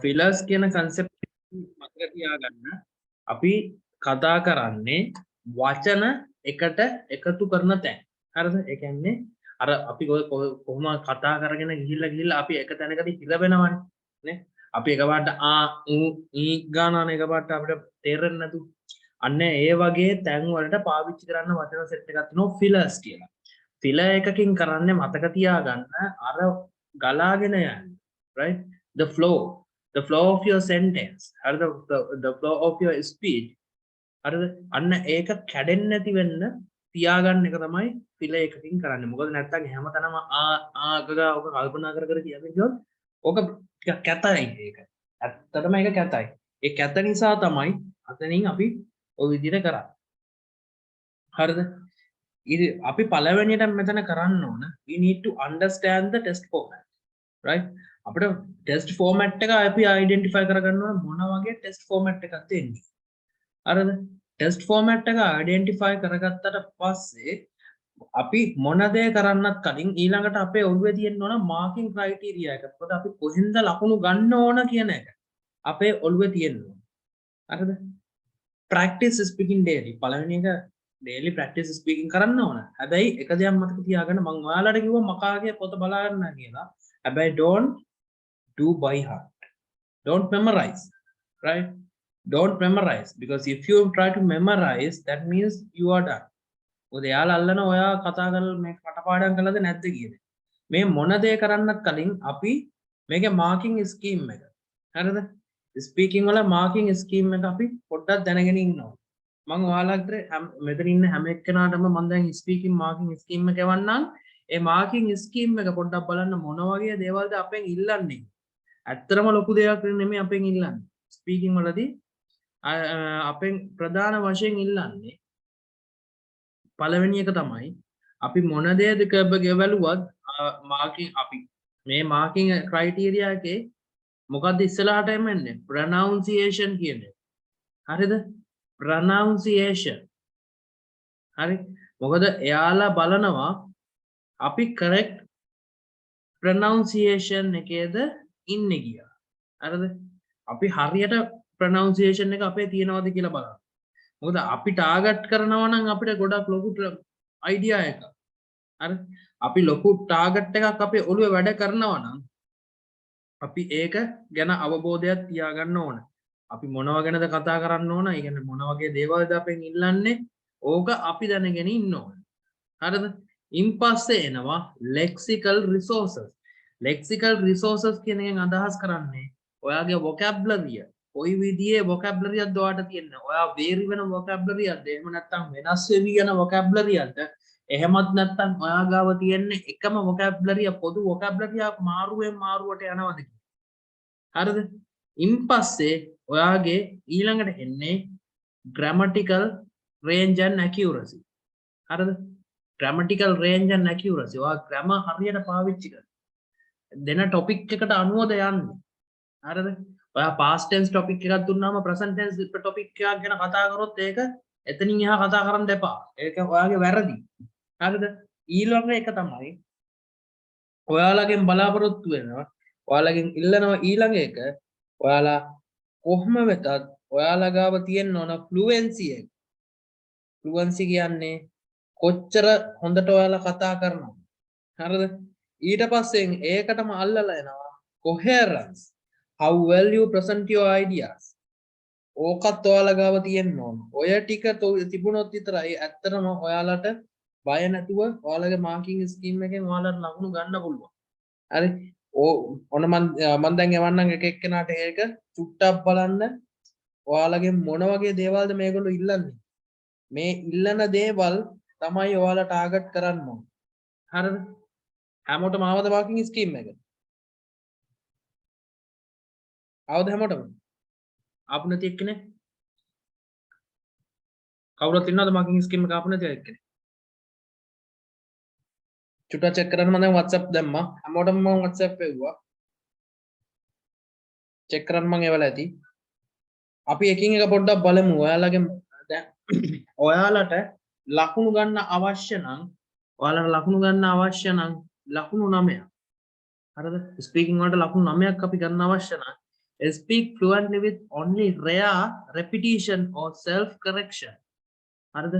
fillers කියන concept මතක තියාගන්න. අපි කතා කරන්නේ වචන එකට එකතු කරන තැන්. හරිද? ඒ කියන්නේ අර අපි කොහොම කතා කරගෙන ගිහිල්ලා අපි එක තැනකදී හිර වෙනවනේ නේ. අපි එකපාරට ඊ ගානන එකපාරට අපිට තේරෙන්නේ නැතු. අන්න ඒ වගේ තැන් වලට පාවිච්චි කරන්න වචන සෙට් එකක් තියෙනවා fillers කියලා. filler එකකින් කරන්නේ මතක තියාගන්න අර ගලාගෙන යන්නේ. right? the flow of your sentence. හරිද? the flow of your speech. හරිද? අන්න ඒක කැඩෙන්නේ නැති වෙන්න තියාගන්න එක තමයි filler එකකින් කරන්නේ. මොකද නැත්තම් හැමතැනම ගා ඔක කල්පනා කර කියන්නේ කියොත් ඕක කැතයි ඒක. ඇත්තටම ඒක කැතයි. ඒ කැත නිසා තමයි අතනින් අපි ඔය විදිහට කරන්නේ. හරිද? ඉතින් අපි පළවෙනියට මෙතන කරන්න ඕන we need to understand the test format. right? අපිට test format එක අපි identify කරගන්න ඕන මොන වගේ test format එකක්ද තියෙන්නේ. හරිද? test format එක identify කරගත්තට පස්සේ අපි මොන දේ කරන්නත් කලින් ඊළඟට අපේ ඔළුවේ තියෙන්න ඕන marking criteria එක. මොකද අපි කොහෙන්ද ලකුණු ගන්න ඕන කියන එක අපේ ඔළුවේ තියෙන්න ඕන. හරිද? practice speaking daily. පළවෙනි එක daily practice speaking කරන්න ඕන. හැබැයි එක දෙයක් මතක තියාගන්න මම ඔයාලට කිව්වා මකාගේ පොත බලා ගන්න කියලා. හැබැයි don't do by heart. Don't memorize. Right? Don't memorize. Because if you try to memorize, that means you are done. මොකද එයාලා අල්ලන ඔයා කතා කරලා මේ කටපාඩම් කළාද නැද්ද කියන්නේ. මේ මොන දේ කරන්නත් කලින් අපි මේකේ marking scheme එක. හරිද? ස්පීකින් වල marking scheme එක අපි පොඩ්ඩක් දැනගෙන ඉන්න ඕනේ. මම ඔයාලට මෙතන ඉන්න හැම එක්කෙනාටම මම දැන් ස්පීකින් marking scheme එක එවන්නම්. ඒ marking scheme එක පොඩ්ඩක් බලන්න මොන වගේ දේවල්ද අපෙන් ඉල්ලන්නේ. ඇත්තටම ලොකු දෙයක් නෙමෙයි අපෙන් ඉල්ලන්නේ. ස්පීකින් වලදී අපෙන් ප්‍රධාන වශයෙන් ඉල්ලන්නේ පළවෙනි එක තමයි අපි මොන දේද ගෙවලුවත් marking අපි මේ marking criteria එකේ මොකක්ද ඉස්සෙල්ලාට එන්නේ pronunciation කියන්නේ. හරිද? pronunciation. හරි? මොකද එයාලා බලනවා අපි correct pronunciation එකේද ඉන්නේ කියලා. හරිද? අපි හරියට pronunciation එක අපේ තියනවාද කියලා බලන්න. මොකද අපි ටාගට් කරනවා නම් අපිට ගොඩක් ලොකු අයිඩියා එකක්. හරි? අපි ලොකු ටාගට් එකක් අපේ ඔළුවේ වැඩ කරනවා නම් අපි ඒක ගැන අවබෝධයක් තියාගන්න ඕන. අපි මොනවා ගැනද කතා කරන්න ඕන? ඒ කියන්නේ මොන වගේ දේවල්ද අපෙන් ඉල්ලන්නේ? ඕක අපි දැනගෙන ඉන්න ඕන. හරිද? ඉන්පස්සේ එනවා lexical resources. lexical resources කියන එකෙන් අදහස් කරන්නේ ඔයාගේ vocabulary. කොයි විදිහේ vocabulary එකක්ද ඔයාට තියෙන්නේ? ඔයා vary වෙන vocabulary එකක්ද? එහෙම නැත්නම් වෙනස් වෙවි යන vocabulary එකක්ද? එහෙමත් නැත්නම් ඔයා ගාව තියෙන්නේ එකම vocabulary පොදු vocabulary එකක් මාරුවෙන් මාරුවට යනවද? හරිද? ඉන්පස්සේ ඔයාගේ ඊළඟට එන්නේ grammatical range and accuracy. හරිද? grammatical range and accuracy. ඔයා grammar හරියට පාවිච්චි කරලා දෙන topic එකට අනුවද යන්නේ. හරිද? ඔයා past tense topic එකක් දුන්නාම present tense topic එකක් ගැන කතා කරොත් ඒක එතනින් එහා කතා කරන්න එපා. ඒක ඔයාගේ වැරදි. හරිද? ඊළඟ එක තමයි ඔයාලගෙන් බලාපොරොත්තු වෙනවා ඔයාලගෙන් ඉල්ලනවා ඊළඟ එක ඔයාලා කොහොම වෙතත් ඔයාලා ගාව තියෙන්න ඕන fluency එක. fluency කියන්නේ කොච්චර හොඳට ඔයාලා කතා කරනවද? හරිද? ඊට පස්සේ ඒකටම අල්ලලා එනවා coherence. How well you present your ideas. ඕකත් ඔයාලා ගාව තියෙන්න ඕන. ඔය ටික තිබුණොත් විතරයි ඇත්තටම ඔයාලට බය නැතුව ඔයාලගේ මාර්කින් ස්කීම් එකෙන් ඔයාලට ලකුණු ගන්න පුළුවන්. හරි? ඔන්න මම දැන් එවන්නම් එක එක්කෙනාට ඒක චුට්ටක් බලන්න. ඔයාලගේ මොන වගේ දේවල්ද මේගොල්ලෝ ඉල්ලන්නේ? මේ ඉල්ලන දේවල් තමයි ඔයාලා ටාගට් කරන්න ඕන. හරිද? හැමෝටම ආවද මාර්කින් ස්කීම් එක? ආවද හැමෝටම? ආපු නැති එක්කනේ? කවුරුත් ඉන්නවද මාර්කින් ස්කීම් එක ආපු නැති එක්කනේ? චුට්ටක් චෙක් කරන්න මම දැන් WhatsApp දැම්මා. හැමෝටම මම WhatsApp එව්වා. චෙක් කරන්න මම එවලා ඇති. අපි එකින් එක පොඩ්ඩක් බලමු. ඔයාලගේ දැන් ඔයාලට ලකුණු ගන්න අවශ්‍ය නම් ලකුණු 9ක්. හරිද? ස්පීකින් වලට ලකුණු 9ක් අපි ගන්න අවශ්‍ය නම් Speak fluently with only rare repetition or self correction. හරිද?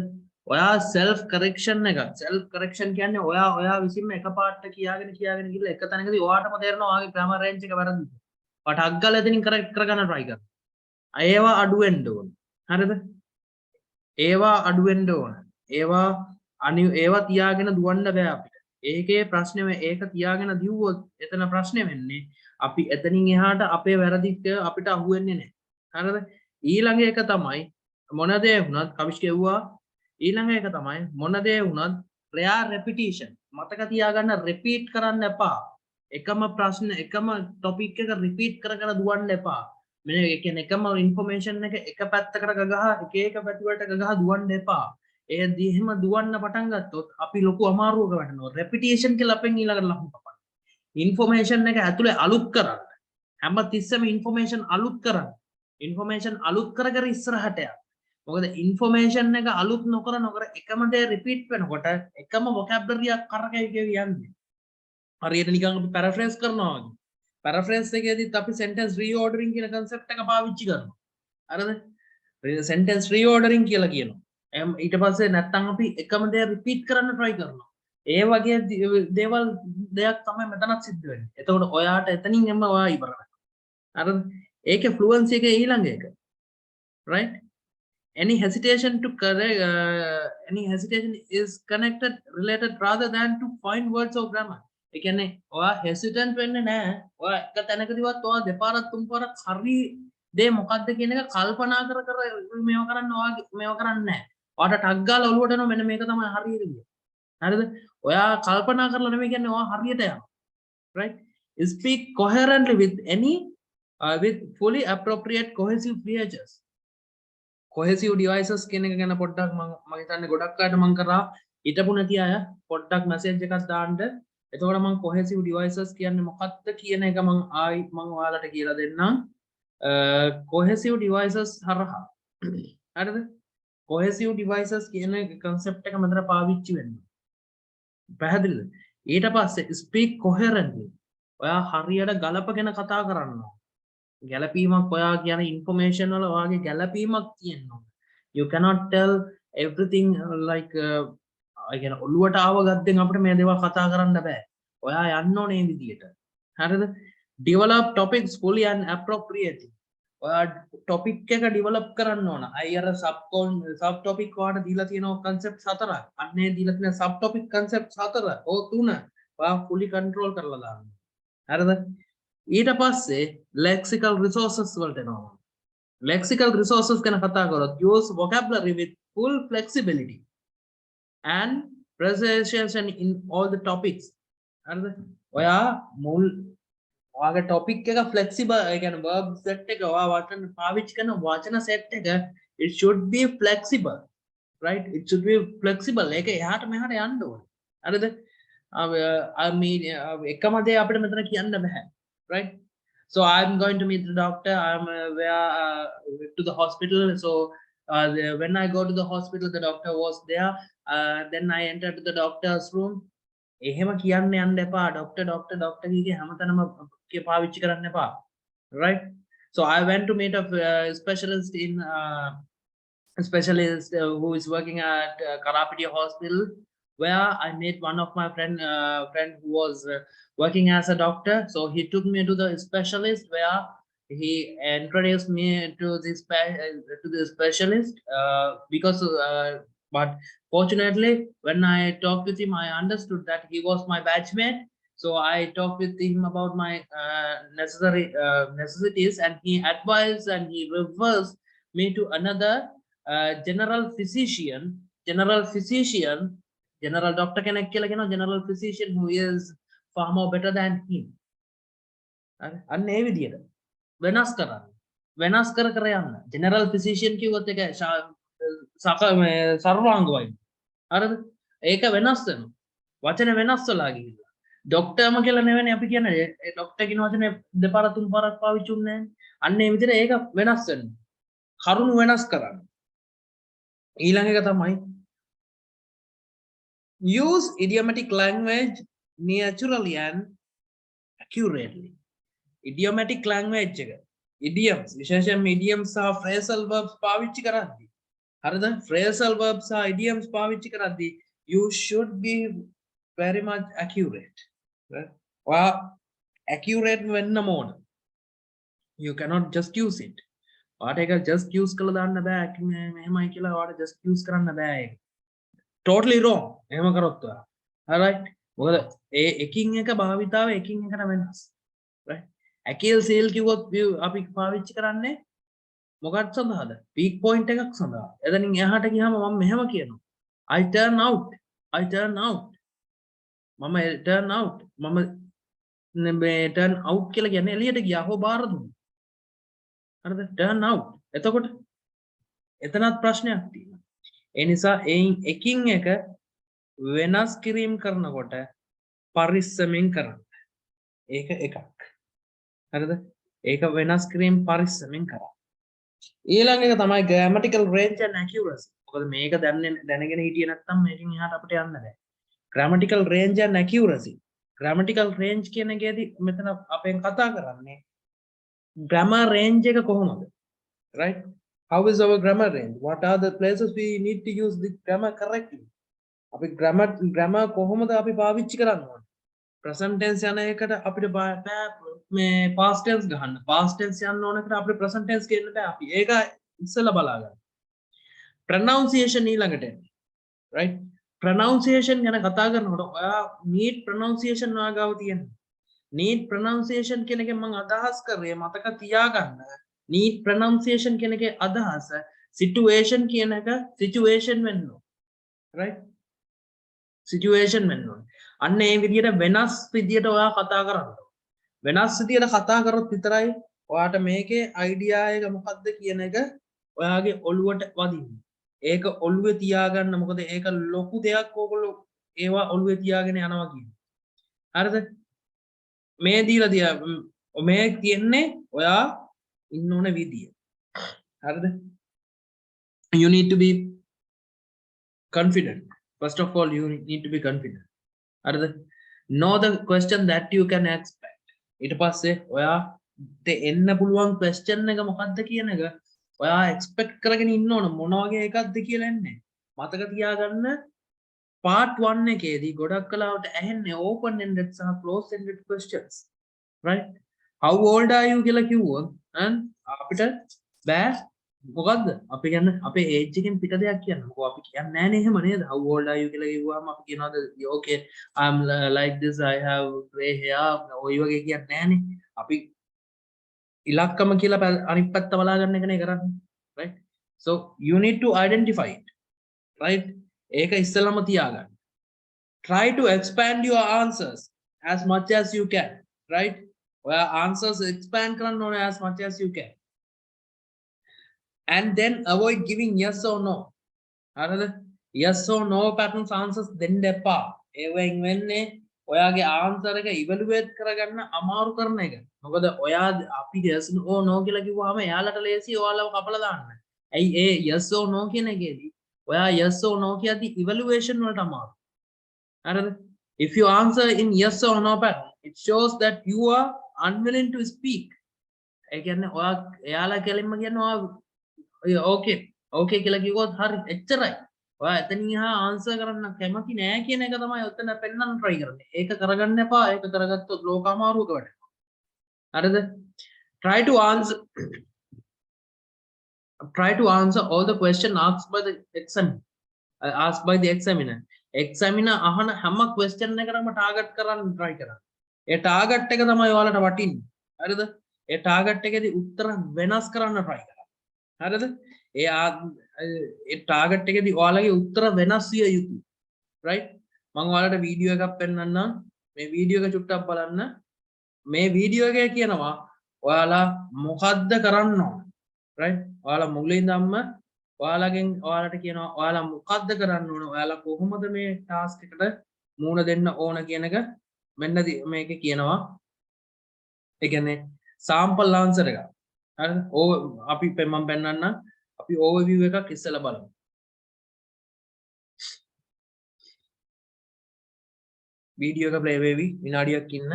ඔයා self correction එක self correction කියන්නේ ඔයා විසින්ම එකපාරට කියාගෙන ගිහලා එක තැනකදී ඔයාටම තේරෙනවා ඔයාගේ grammar range එක වැරදිද. ඔයාට අග්ගල එතනින් correct කරගන්න try කරන්න. ඒවා අඩු වෙන්න ඕන. හරිද? ඒවා අඩු වෙන්න ඕන. ඒවා තියාගෙන දුවන්න බෑ අපිට. ඒකේ ප්‍රශ්නේ ඒක තියාගෙන දිව්වොත් එතන ප්‍රශ්නේ වෙන්නේ අපි එතනින් එහාට අපේ වැරදි අපිට අහු වෙන්නේ නැහැ. හරිද? ඊළඟ එක තමයි මොන දේ වුණත් කවිෂ් කියුවා ඊළඟ එක තමයි මොන දේ වුණත් rare repetition මතක තියාගන්න repeat කරන්න එපා. එකම ප්‍රශ්න එකම topic එක repeat කර දුවන්න එපා. මෙන්න ඒ කියන්නේ එකම information එක එක පැත්තකට ගගහ එක පැතිවලට ගගහ දුවන්න එපා. ඒ දිහෙම දුවන්න පටන් ගත්තොත් අපි ලොකු අමාරුවක වැටෙනවා. repetition කියලා අපෙන් ඊළඟට ලකුණු කපන්න. information එක ඇතුලේ අලුත් කරන්න. හැම තිස්සෙම information අලුත් කරන්න. information අලුත් කර ඉස්සරහට යන්න. මොකද information එක අලුත් නොකර එකම දේ repeat වෙනකොට එකම vocabulary එකක් කරකැවි යන්නේ. හරියට නිකන් අපි paraphrase කරනවා වගේ. paraphrase එකේදීත් අපි sentence reordering කියන concept එක පාවිච්චි කරනවා. හරිද? sentence reordering කියලා කියනවා. ඊට පස්සේ නැත්තම් අපි එකම දේ repeat කරන්න try කරනවා. ඒ වගේ දෙයක් තමයි මෙතනත් සිද්ධ වෙන්නේ. එතකොට ඔයාට එතනින් එම ඔයා ඉවර වෙනවා. හරිද? ඒකේ fluency එකේ ඊළඟ එක. right? Any hesitation is connected related rather than to find words or grammar. ඒ කියන්නේ ඔයා hesitant වෙන්නේ නැහැ. ඔයා එක තැනකදීවත් ඔයා දෙපාරක් තුන් පාරක් හරි දේ මොකක්ද කියන එක කල්පනා කර මේව කරන්න මේව කරන්නේ නැහැ. ඔයාට ටක් ගාලා ඔලුවට එනවා මෙන්න මේක තමයි හරියට කියන්නේ. හරිද? ඔයා කල්පනා කරලා නෙමෙයි කියන්නේ ඔයා හරියට යනවා. right? Speak coherently with fully appropriate cohesive phrases. cohesive devices කියන එක ගැන පොඩ්ඩක් මම හිතන්නේ ගොඩක් අයට මම කරා හිටපු නැති අය පොඩ්ඩක් මැසේජ් එකක් දාන්න. එතකොට මම cohesive devices කියන්නේ මොකක්ද කියන එක මම ඔයාලට කියලා දෙන්නම්. cohesive devices හරහා හරිද? cohesive devices කියන concept එක මතර පාවිච්චි වෙනවා. පැහැදිලිද? ඊට පස්සේ speak coherently. ඔයා හරියට ගලපගෙන කතා කරනවා. ගැලපීමක් ඔයා කියන information වල ඔයාගේ ගැලපීමක් තියෙනවා. You cannot tell everything like කියන ඔළුවට ආව ගත්තෙන් අපිට මේ දේවල් කතා කරන්න බෑ. ඔයා යන්න ඕනේ මේ විදියට. හරිද? Develop topics fully and appropriately. ඔයා topic එක develop කරන්න ඕන. අය අර sub topic වලට දීලා තියෙන concept 4ක්. අන්නේ දීලා තියෙන sub topic concept 4 3 ඔයා fully control කරලා දාන්න. හරිද? ඊට පස්සේ lexical resources වලට එනවා. lexical resources ගැන කතා කරොත් use vocabulary with full flexibility and precision in all the topics. හරිද? ඔයා මුල් ඔයාගේ topic එක flexible ඒ කියන්නේ verb set එක ඔයා වචන පාවිච්චි කරන වචන set එක it should be flexible. right? it should be flexible. ඒක එහාට මෙහාට යන්න ඕනේ. හරිද? එකම දේ අපිට මෙතන කියන්න බෑ. right? So I'm going to meet the doctor. I'm to the hospital. So when I go to the hospital, the doctor was there. Then I entered to the doctor's room. එහෙම කියන්න යන්න එපා. doctor කියේ හැමතැනම පාවිච්චි කරන්න එපා. right? So I went to meet a specialist who is working at Karapiti Hospital, where I met one of my friend who was working as a doctor. So he took me to the specialist where he introduced me to the specialist because but fortunately when I talked with him I understood that he was my batchmate. So I talked with him about my necessities and he advised and he reversed me to another general doctor කෙනෙක් කියලා කියනවා general physician who is far more better than him. අන්න ඒ විදියට වෙනස් කර යන්න. general physician කිව්වොත් ඒක සර්වාංග වෛද්‍ය. හරිද? ඒක වෙනස් වෙනවා. වචන වෙනස් වෙලා ගිහිල්ලා. ડોක්ටර්ම කියලා නෙවෙයි අපි කියන්නේ. ඒ ડોක්ටර් කියන වචනේ දෙපාර තුන් පාරක් පාවිච්චි වුනේ නැහැ. අන්න ඒ විදියට ඒක වෙනස් වෙනවා. කරුණු වෙනස් කරන්න. ඊළඟ එක තමයි use idiomatic language naturally and accurately. idiomatic language එක idioms විශේෂයෙන්ම idioms සහ phrasal verbs පාවිච්චි කරද්දී හරිද phrasal verbs සහ idioms පාවිච්චි කරද්දී you should be very much accurate right ඔයා accurate වෙන්න ඕන you cannot just use it ඔයාට ඒක just use කරලා දාන්න බෑ මෙහෙමයි කියලා ඔයාට just use කරන්න බෑ ඒක totally wrong එහෙම කරොත් ඔයා alright මොකද ඒ එකින් එක භාවිතාව එකින් එකට වෙනස් right ඇකේල් සේල් කිව්වොත් අපි පාවිච්චි කරන්නේ මොකක්ද සඳහාද peak point එකක් සඳහා එතනින් එහාට ගියාම මම මෙහෙම කියනවා I turn out මම turn out මම මේ turn out කියලා කියන්නේ එළියට ගියා හෝ බාර දුන්නා හරිද turn out එතකොට එතනත් ප්‍රශ්නයක් තියෙනවා ඒ නිසා එකින් එක වෙනස් කිරීම කරනකොට පරිස්සමෙන් කරන්න ඒක එකක් හරිද ඒක වෙනස් කිරීම පරිස්සමෙන් කරන්න ඊළඟ එක තමයි grammatical range and accuracy මොකද මේක දැනගෙන හිටියේ නැත්නම් මේකෙන් එහාට අපිට යන්න බෑ grammatical range and accuracy grammatical range කියන එකේදී මෙතන අපෙන් කතා කරන්නේ grammar range එක කොහොමද right how is our grammar range what are the places we need to use the grammar correctly අපි grammar කොහොමද අපි පාවිච්චි කරන්න ඕනේ present tense යන එකට අපිට මේ past tense ගහන්න past tense යන්න ඕන එකට අපිට present tense කියන්න බෑ අපි ඒක ඉස්සෙල්ලා බලා ගන්න pronunciation ඊළඟට right pronunciation ගැන කතා කරනකොට ඔයා need pronunciation වාගාව තියෙනවා need pronunciation කියන එකෙන් මම අදහස් කරේ මතක තියාගන්න need pronunciation කියන එකේ අදහස situation කියන එක situation වෙන්න right situation වෙන්න ඕනේ අන්න ඒ විදිහට වෙනස් විදිහට ඔයා කතා කරන්න වෙනස් විදිහට කතා කරොත් විතරයි ඔයාට මේකේ අයිඩියා එක මොකක්ද කියන එක ඔයාගේ ඔළුවට වදින්නේ ඒක ඔළුවේ තියාගන්න මොකද ඒක ලොකු දෙයක් ඕගොල්ලෝ ඒවා ඔළුවේ තියාගෙන යනවා කියන්නේ හරිද මේ දීලා තියා මේ කියන්නේ ඔයා ඉන්න ඕන විදිය හරිද you need to be confident first of all you need to be confident හරිද know the question that you can expect ඊට පස්සේ ඔයාට එන්න පුළුවන් question එක මොකක්ද කියන එක ඔයා expect කරගෙන ඉන්න ඕන මොන වගේ එකක්ද කියලා එන්නේ මතක තියාගන්න part 1 එකේදී ගොඩක් කලාවට ඇහෙන්නේ open ended සහ close ended questions right how old are you කියලා කිව්වොත් අපිට බෑ මොකද්ද අපි කියන්නේ අපේ age එකෙන් පිට දෙයක් කියන්න මොකෝ අපි කියන්නේ නැහැ නේ එහෙම නේද how old are you කියලා කිව්වම අපි කියනවාද okay I'm like this I have gray hair ඔය වගේ කියන්නේ නැහැ නේ අපි ඉලක්කම කියලා අනිත් පැත්ත බලා ගන්න එකනේ කරන්නේ right so you need to identify it right ඒක ඉස්සෙල්ලාම තියාගන්න try to expand your answers as much as you can right ඔයා answers expand කරන්න ඕනේ as much as you can and then avoid giving yes or no හරිද yes or no patterns answers දෙන්න එපා ඒවෙන් වෙන්නේ ඔයාගේ answer එක evaluate කරගන්න අමාරු කරන එක මොකද ඔයා අපි yes or no කියලා කිව්වම එයාලට ලේසි ඔයාලව කපලා දාන්න ඇයි ඒ yes or no කියන එකේදී ඔයා yes or no කියද්දි evaluation වලට අමාරු හරිද if you answer in yes or no pattern it shows that you are unwilling to speak ඒ කියන්නේ ඔයා එයාලා කෙලින්ම කියනවා okay කියලා කිව්වොත් හරි එච්චරයි ඔයා එතනින් එහා ආන්සර් කරන්න කැමති නෑ කියන එක තමයි ඔතන පෙන්නන්න try කරන්නේ ඒක කරගන්න එපා ඒක කරගත්තොත් ලෝක අමාරුවක වැටෙනවා හරිද try to answer all the question asked by the examiner examiner අහන හැම question එකකටම target කරන්න try කරන්න ඒ target එක තමයි ඔයාලට වටින්නේ හරිද ඒ target එකේදී උත්තර වෙනස් කරන්න try කරන්න හරිද ඒ target එකේදී ඔයාලගේ උත්තර වෙනස් විය යුතුයි right මම ඔයාලට වීඩියෝ එකක් පෙන්නන්නම් මේ වීඩියෝ එක චුට්ටක් බලන්න මේ වීඩියෝ එකේ කියනවා ඔයාලා මොකද්ද කරන්න ඕන right ඔයාලා මුලින්දම්ම ඔයාලට කියනවා ඔයාලා මොකද්ද කරන්න ඕන ඔයාලා කොහොමද මේ ටාස්ක් එකට මූණ දෙන්න ඕන කියන එක මෙන්න මේක කියනවා ඒ කියන්නේ sample answer එක හරිද අපි මම පෙන්නන්න අපි overview එකක් ඉස්සෙල්ලා බලමු වීඩියෝ එක ප්ලේ වෙවි විනාඩියක් ඉන්න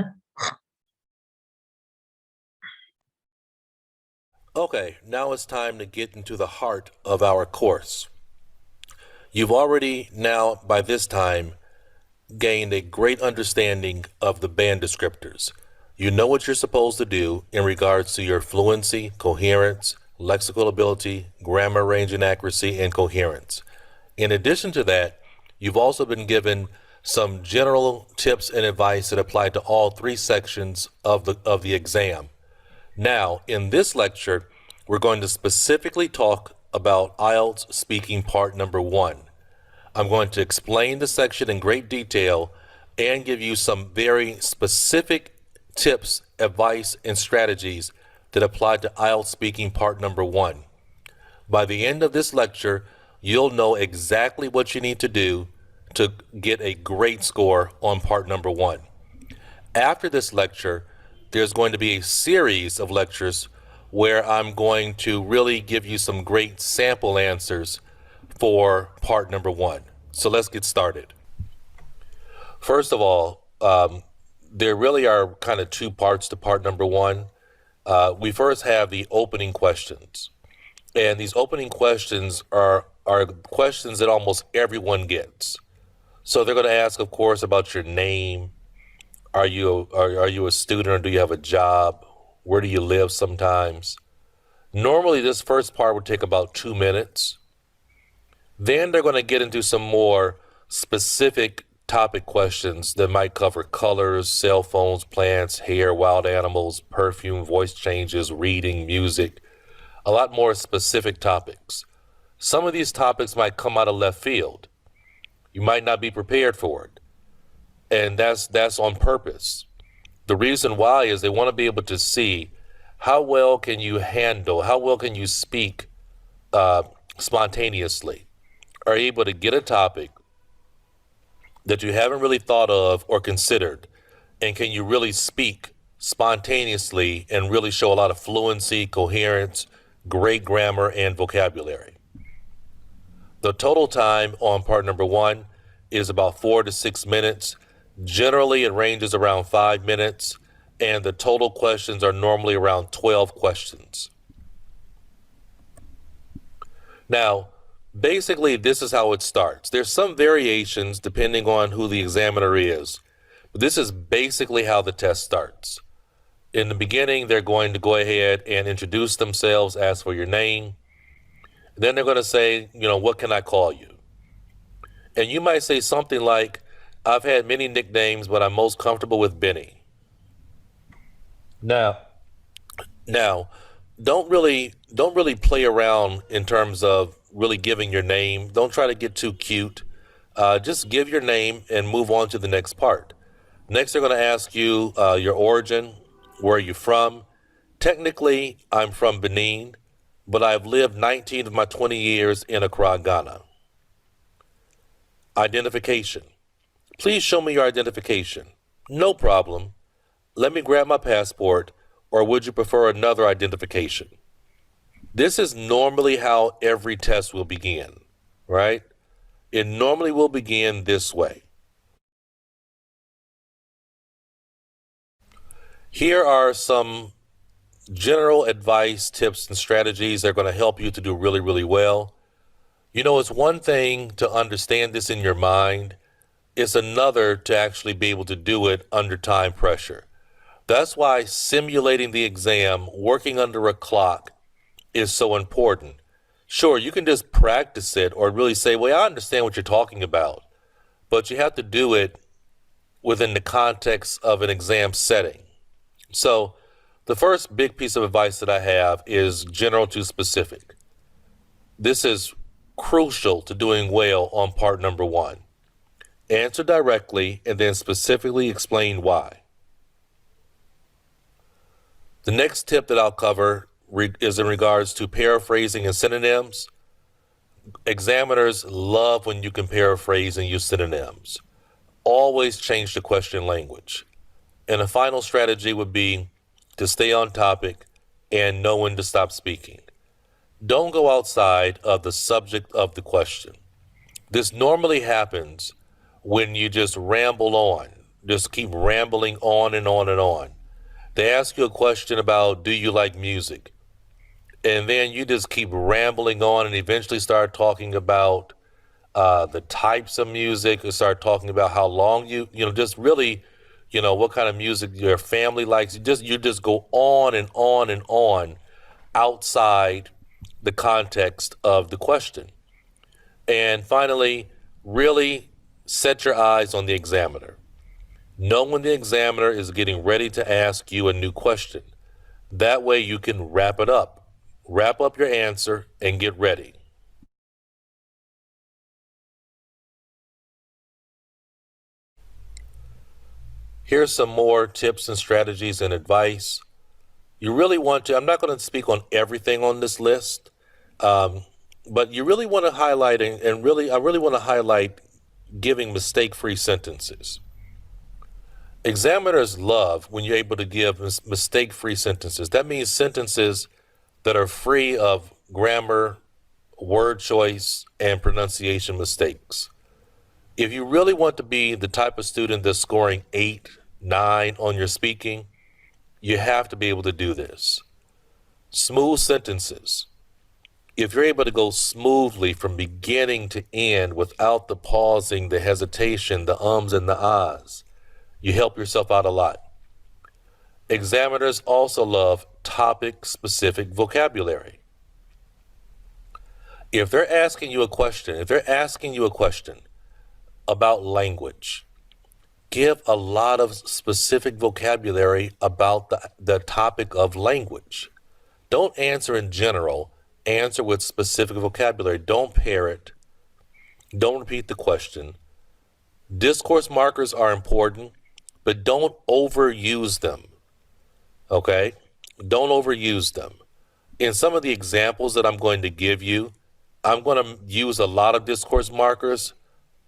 Okay, now it's time to get into the heart of our course. You've already now, by this time, gained a great understanding of the band descriptors. You know what you're supposed to do in regards to your fluency, coherence, lexical ability, grammar range and accuracy, and coherence. In addition to that, you've also been given some general tips and advice that apply to all three sections of the exam. Now, in this lecture, we're going to specifically talk about IELTS Speaking Part Number 1. I'm going to explain the section in great detail and give you some very specific tips, advice, and strategies that apply to IELTS Speaking Part Number 1. By the end of this lecture, you'll know exactly what you need to do to get a great score on Part Number 1. After this lecture, there's going to be a series of lectures where I'm going to really give you some great sample answers for Part Number 1. So let's get started. First of all, there really are kind of two parts to Part Number 1. We first have the opening questions. And these opening questions are questions that almost everyone gets. So they're going to ask, of course, about your name. Are you a student or do you have a job? Where do you live sometimes? Normally, this first part would take about 2 minutes. Then they're going to get into some more specific topic questions that might cover colors, cell phones, plants, hair, wild animals, perfume, voice changes, reading, music, a lot more specific topics. Some of these topics might come out of left field. You might not be prepared for it. And that's on purpose. The reason why is they want to be able to see how well can you speak spontaneously. Are you able to get a topic that you haven't really thought of or considered, and can you really speak spontaneously and really show a lot of fluency, coherence, great grammar, and vocabulary? The total time on Part Number 1 is about 4 to 6 minutes. Generally, it ranges around 5 minutes, and the total questions are normally around 12 questions. Now, basically, this is how it starts. There's some variations depending on who the examiner is, but this is basically how the test starts. In the beginning, they're going to go ahead and introduce themselves, ask for your name. Then they're going to say, what can I call you? And you might say something like, I've had many nicknames, but I'm most comfortable with Benny. Now, don't really play around in terms of really giving your name. Don't try to get too cute. Just give your name and move on to the next part. Next, they're going to ask you your origin. Where are you from? Technically, I'm from Benin, but I've lived 19 of my 20 years in Accra, Ghana. Identification. Please show me your identification. No problem. Let me grab my passport, or would you prefer another identification? This is normally how every test will begin, right? It normally will begin this way. Here are some general advice, tips, and strategies that are going to help you to do really, really well. It's one thing to understand this in your mind. It's another to actually be able to do it under time pressure. That's why simulating the exam, working under a clock, is so important. Sure, you can just practice it or really say, well, I understand what you're talking about, but you have to do it within the context of an exam setting. So the first big piece of advice that I have is general to specific. This is crucial to doing well on Part Number 1. Answer directly and then specifically explain why. The next tip that I'll cover is in regards to paraphrasing and synonyms. Examiners love when you can paraphrase and use synonyms. Always change the question language. And a final strategy would be to stay on topic and know when to stop speaking. Don't go outside of the subject of the question. This normally happens when you just ramble on, just keep rambling on and on and on. They ask you a question about, do you like music? and then you just keep rambling on and eventually start talking about the types of music, or start talking about how long just really, what kind of music your family likes. You just go on and on and on outside the context of the question. And finally, really set your eyes on the examiner. Know when the examiner is getting ready to ask you a new question. That way you can wrap it up. Wrap up your answer and get ready. Here's some more tips and strategies and advice. You really want to, I'm not going to speak on everything on this list, but you really want to highlight, I really want to highlight giving mistake-free sentences. Examiners love when you're able to give mistake-free sentences. That means sentences that are free of grammar, word choice, and pronunciation mistakes. If you really want to be the type of student that's scoring 8, 9 on your speaking, you have to be able to do this. Smooth sentences. If you're able to go smoothly from beginning to end without the pausing, the hesitation, the ums and the ahs, you help yourself out a lot. Examiners also love topic-specific vocabulary. If they're asking you a question about language, give a lot of specific vocabulary about the topic of language. Don't answer in general, answer with specific vocabulary. Don't parrot. Don't repeat the question. Discourse markers are important, but don't overuse them. Okay? Don't overuse them. In some of the examples that I'm going to give you, I'm going to use a lot of discourse markers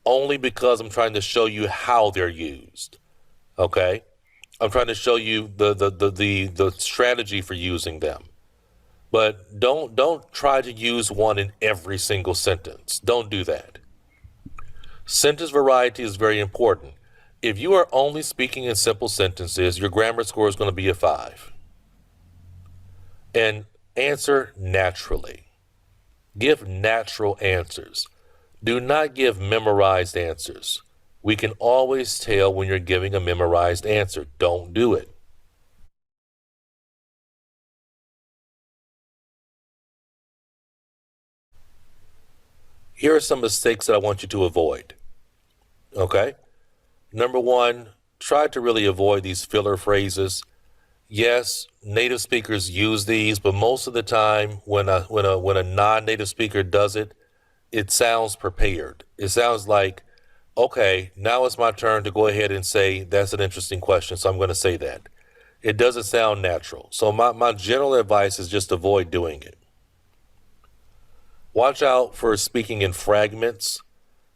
only because I'm trying to show you how they're used. Okay? I'm trying to show you the strategy for using them. But don't try to use one in every single sentence. Don't do that. Sentence variety is very important. If you are only speaking in simple sentences, your grammar score is going to be a 5. And answer naturally. Give natural answers. Do not give memorized answers. We can always tell when you're giving a memorized answer. Don't do it. Here are some mistakes that I want you to avoid. Okay? Number 1, try to really avoid these filler phrases. Yes, native speakers use these, but most of the time when a non-native speaker does it, it sounds prepared. It sounds like, okay, now it's my turn to go ahead and say, that's an interesting question, so I'm going to say that. It doesn't sound natural. So my general advice is just avoid doing it. Watch out for speaking in fragments.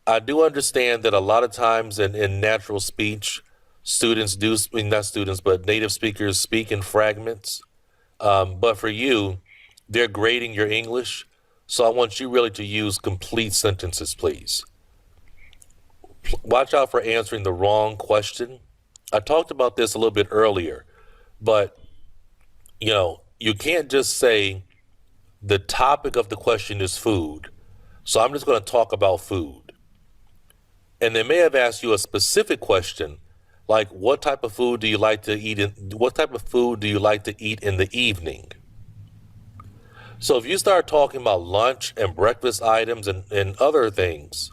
I do understand that a lot of times in natural speech, not students, but native speakers speak in fragments. But for you, they're grading your English. So I want you really to use complete sentences, please. Watch out for answering the wrong question. I talked about this a little bit earlier, but you can't just say the topic of the question is food. So I'm just going to talk about food. And they may have asked you a specific question, like what type of food do you like to eat in the evening? So if you start talking about lunch and breakfast items and other things,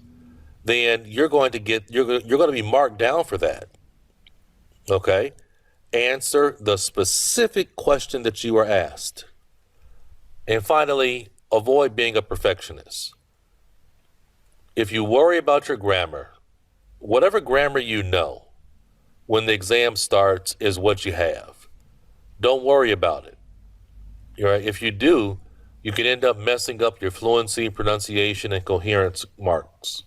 then you're going to be marked down for that. Okay? Answer the specific question that you are asked. And finally, avoid being a perfectionist. If you worry about your grammar, whatever grammar you know, when the exam starts is what you have. Don't worry about it. Right? If you do, you can end up messing up your fluency, pronunciation, and coherence marks.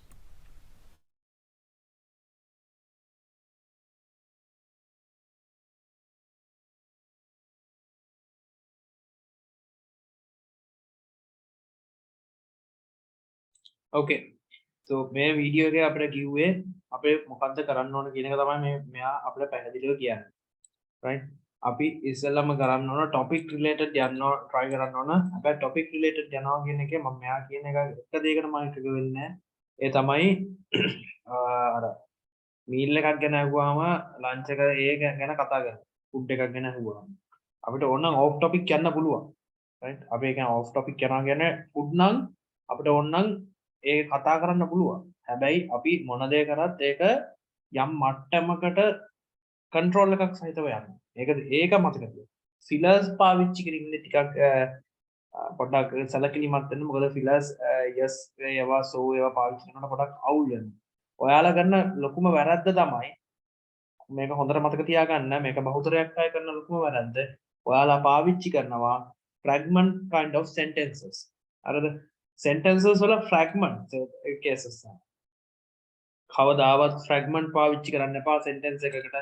Okay. So මේ video එකේ අපිට කිව්වේ අපේ මොකද්ද කරන්න ඕන කියන එක තමයි මේ මෙයා අපිට පැහැදිලිව කියන්නේ. Right? අපි ඉස්සෙල්ලම කරන්න ඕන topic related යන්න try කරන්න ඕන. හැබැයි topic related යනවා කියන එකේ මම මෙයා කියන එක එක දෙයකට මම trigger වෙන්නේ නැහැ. ඒ තමයි අර meal එකක් ගැන අහුවාම lunch එක ඒ ගැන කතා කරනවා. food එකක් ගැන අහුවාම අපිට ඕනනම් off topic යන්න පුළුවන්. right? අපි ඒ කියන්නේ off topic යනවා කියන්නේ food නම් අපිට ඕනනම් ඒ කතා කරන්න පුළුවන්. හැබැයි අපි මොන දේ කරත් ඒක යම් මට්ටමකට control එකක් සහිතව යන්න. ඒක මතක තියාගන්න. fillers පාවිච්චි කිරීමේ ටිකක් පොඩ්ඩක් සැලකිලිමත් වෙන්න. මොකද fillers yes ඒවා so ඒවා පාවිච්චි කරනකොට පොඩ්ඩක් අවුල් වෙනවා. ඔයාලා කරන ලොකුම වැරද්ද තමයි මේක හොඳට මතක තියාගන්න. මේක බහුතරයක් අය කරන ලොකුම වැරද්ද. ඔයාලා පාවිච්චි කරනවා fragment kind of sentences. හරිද? sentences වල fragment cases. කවදාවත් fragment පාවිච්චි කරන්න එපා sentence එකකට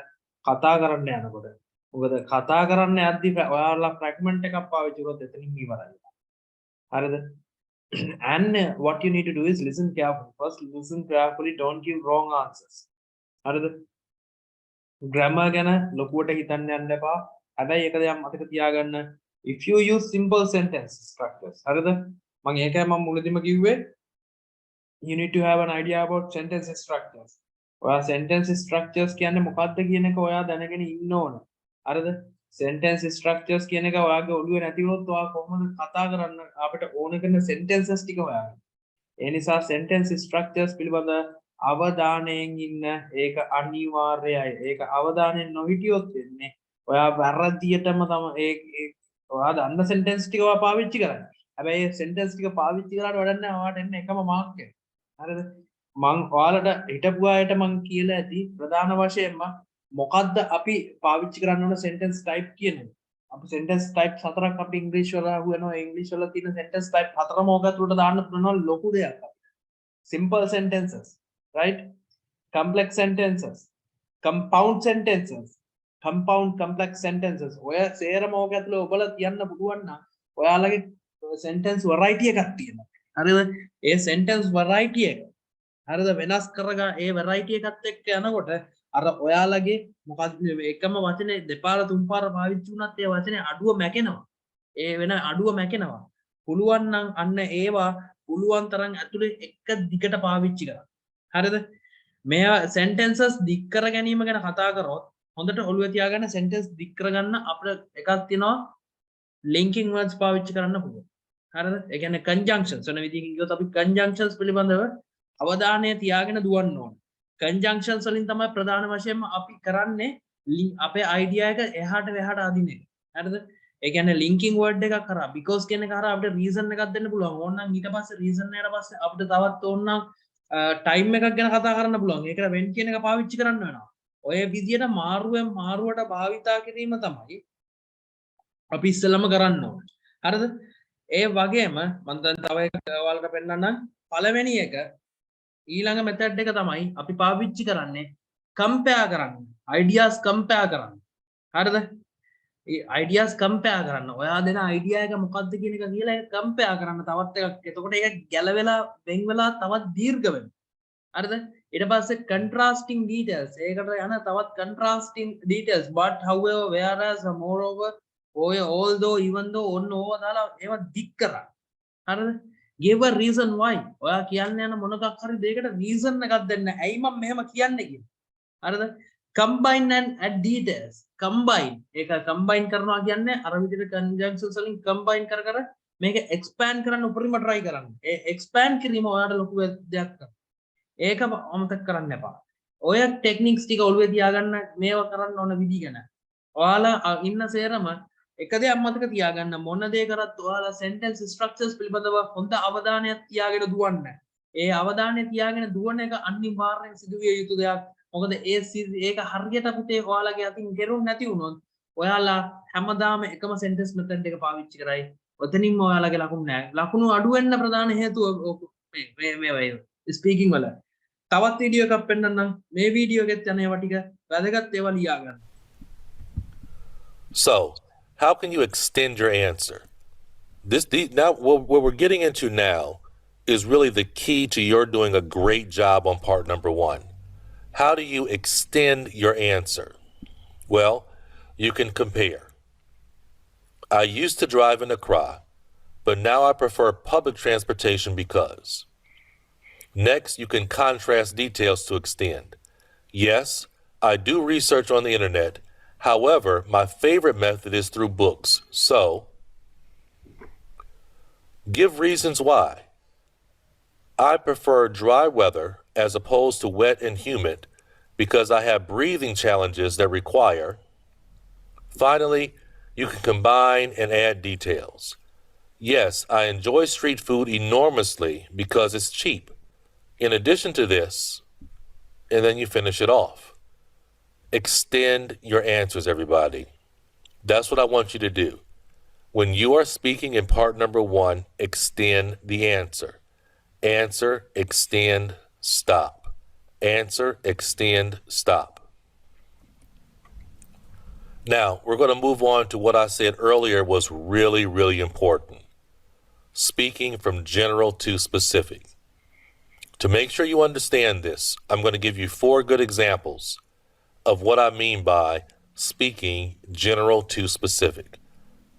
කතා කරන්න යනකොට. මොකද කතා කරන්න යද්දි ඔයාලා fragment එකක් පාවිච්චි කරොත් එතනින් ඉවරයි. හරිද? And what you need to do is listen carefully. First listen carefully, don't give wrong answers. හරිද? grammar ගැන ලොකුවට හිතන්න යන්න එපා. හැබැයි එක දෙයක් මතක තියාගන්න, if you use simple sentence structures. හරිද? මම ඒකයි මම මුලදීම කිව්වේ you need to have an idea about sentence structures. ඔයා sentence structures කියන්නේ මොකක්ද කියන එක ඔයා දැනගෙන ඉන්න ඕන. හරිද? sentence structures කියන එක ඔයාගේ ඔළුවේ නැති වුණොත් ඔයා කොහොමද කතා කරන්න අපිට ඕන කරන sentences ටික හොයාගන්න. ඒ නිසා sentence structures පිළිබඳ අවධානයෙන් ඉන්න ඒක අනිවාර්යයි. ඒක අවධානයෙන් නොහිටියොත් වෙන්නේ ඔයා වැරදියටම තමයි ඒ ඔයා දන්න sentence ටික ඔයා පාවිච්චි කරන්නේ. හැබැයි ඒ sentence ටික පාවිච්චි කරාට වැඩක් නැහැ. ඔයාට එන්නේ එකම මාක් එක. හරිද? මං ඔයාලට හිටපු අයට මං කියලා ඇති ප්‍රධාන වශයෙන්ම මොකද්ද අපි පාවිච්චි කරන්න ඕන sentence type කියන්නේ. අපි sentence type හතරක් අපි ඉංග්‍රීසි වල අහුවෙනවා. ඉංග්‍රීසි වල තියෙන sentence type හතරම ඕකත් උඩට දාන්න පුළුවන් ලොකු දෙයක්. simple sentences, right? complex sentences, compound sentences, compound complex sentences. ඔය සේරම ඕක ඇතුළේ ඔබලා කියන්න පුළුවන් නම් ඔයාලගේ sentence variety එකක් තියෙනවා. හරිද? ඒ sentence variety එක හරිද වෙනස් කරගා ඒ variety එකත් එක්ක යනකොට අර ඔයාලගේ මොකක්ද එකම වචනේ දෙපාර තුන් පාර පාවිච්චි වුණත් ඒ වචනේ අඩුව මැකෙනවා. ඒ වෙන අඩුව මැකෙනවා. පුළුවන් නම් අන්න ඒවා පුළුවන් තරම් ඇතුලේ එක දිගට පාවිච්චි කරන්න. හරිද? මෙයා sentences දික් කර ගැනීම ගැන කතා කරොත් හොඳට ඔළුවේ තියාගන්න sentence දික් කරගන්න අපිට එකක් තියෙනවා linking words පාවිච්චි කරන්න පුළුවන්. හරිද? ඒ කියන්නේ conjunctions වෙන විදිහකින් කිව්වොත් අපි conjunctions පිළිබඳව අවධානය තියාගෙන දුවන්න ඕන. conjunctions වලින් තමයි ප්‍රධාන වශයෙන්ම අපි කරන්නේ අපේ idea එක එහාට මෙහාට අදින එක. හරිද? ඒ කියන්නේ linking word එකක් කරා because කියන එක කරා අපිට reason එකක් දෙන්න පුළුවන්. ඕනනම් ඊට පස්සේ reason එකට පස්සේ අපිට තවත් ඕනනම් time එකක් ගැන කතා කරන්න පුළුවන්. ඒකට when කියන එක පාවිච්චි කරන්න වෙනවා. ඔය විදියට මාරුවට භාවිතා කිරීම තමයි අපි ඉස්සෙල්ලම කරන්න ඕනේ. හරිද? ඒ වගේම මම දැන් තව එකක් ඔයාලට පෙන්නන්නම්. පළවෙනි එක ඊළඟ method එක තමයි අපි පාවිච්චි කරන්නේ compare කරන්න. ideas compare කරන්න. හරිද? ඒ ideas compare කරන්න. ඔයා දෙන idea එක මොකක්ද කියන එක කියලා ඒක compare කරන්න තවත් එකක්. එතකොට ඒක ගැලවෙලා වෙන් වෙලා තවත් දීර්ඝ වෙනවා. හරිද? ඊට පස්සේ contrasting details. ඒකට යන තවත් contrasting details but however whereas moreover although even though ඔන්න ඕවා දාලා ඒවා දික් කරා. හරිද? give a reason why. ඔයා කියන්න යන මොනකක් හරි දෙයකට reason එකක් දෙන්න. ඇයි මම මෙහෙම කියන්නේ කියලා. හරිද? combine and add details. combine. ඒක combine කරනවා කියන්නේ අර විදිහට conjunctions වලින් combine කර කර මේක expand කරන්න උපරිම try කරන්න. ඒ expand කිරීම ඔයාලට ලොකු දෙයක් කරනවා. ඒක අමතක කරන්න එපා. ඔය ටෙක්නික්ස් ටික ඔළුවේ තියාගන්න මේවා කරන්න ඕන විදිහ ගැන. ඔයාලා ඉන්න සේරම එක දෙයක් මතක තියාගන්න මොන දේ කරත් ඔයාලා sentence structures පිළිබඳව හොඳ අවධානයක් තියාගෙන දුවන්න. ඒ අවධානය තියාගෙන දුවන එක අනිවාර්යෙන් සිදුවිය යුතු දෙයක්. මොකද ඒක හරියට පුතේ ඔයාලගේ අතින් ගෙරුම් නැති වුණොත් ඔයාලා හැමදාම එකම sentence method එක පාවිච්චි කරයි. ඔතනින්ම ඔයාලගේ ලකුණු නැහැ. ලකුණු අඩු වෙන්න ප්‍රධාන හේතුව මේ ස්පීකින් වල. තවත් වීඩියෝ එකක් පෙන්නන්නම්. මේ වීඩියෝ එකෙත් යන ඒවා ටික වැදගත් ඒවා ලියා ගන්න. So, how can you extend your answer? Now what we're getting into now is really the key to your doing a great job on part number 1. How do you extend your answer? Well, You can compare. I used to drive in Accra, but now I prefer public transportation because. Next, you can contrast details to extend. Yes, I do research on the internet. However, my favorite method is through books. So, give reasons why. I prefer dry weather as opposed to wet and humid because I have breathing challenges that require. Finally, you can combine and add details. Yes, I enjoy street food enormously because it's cheap. In addition to this, and then you finish it off. Extend your answers, everybody. That's what I want you to do. When you are speaking in part number 1, extend the answer. Answer, extend, stop. Answer, extend, stop. Now, we're going to move on to what I said earlier was really, really important. Speaking from general to specific. To make sure you understand this, I'm going to give you 4 good examples of what I mean by speaking general to specific.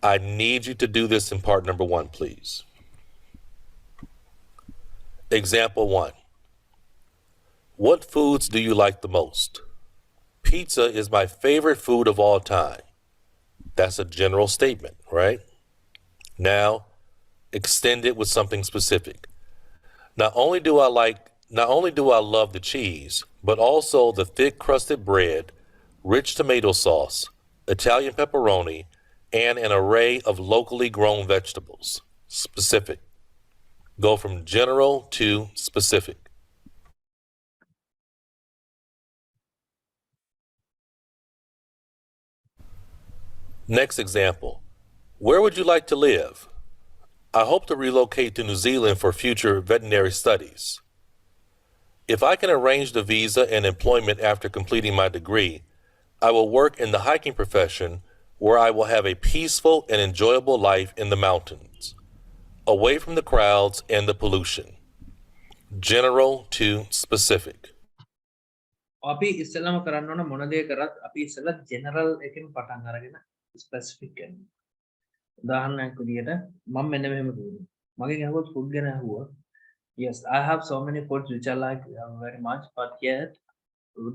I need you to do this in part number 1, please. Example 1. What foods do you like the most? Pizza is my favorite food of all time. That's a general statement, right? Now, extend it with something specific. Not only do I love the cheese, but also the thick crusted bread, rich tomato sauce, Italian pepperoni, and an array of locally grown vegetables. Specific. Go from general to specific. Next example. Where would you like to live? I hope to relocate to New Zealand for future veterinary studies. If I can arrange the visa and employment after completing my degree, I will work in the hiking profession where I will have a peaceful and enjoyable life in the mountains, away from the crowds and the pollution. General to specific. අපි ඉස්සෙල්ලාම කරන්න ඕන මොන දේ කරත් අපි ඉස්සෙල්ලා general එකෙන් පටන් අරගෙන ස්පෙસિෆික් කරනවා. උදාහරණයක් විදියට මම මෙන්න මෙහෙම කියනවා. මගෙන් අහුවොත් ෆුඩ් ගැන අහුවොත් yes, I have so many foods which I like very much, but yet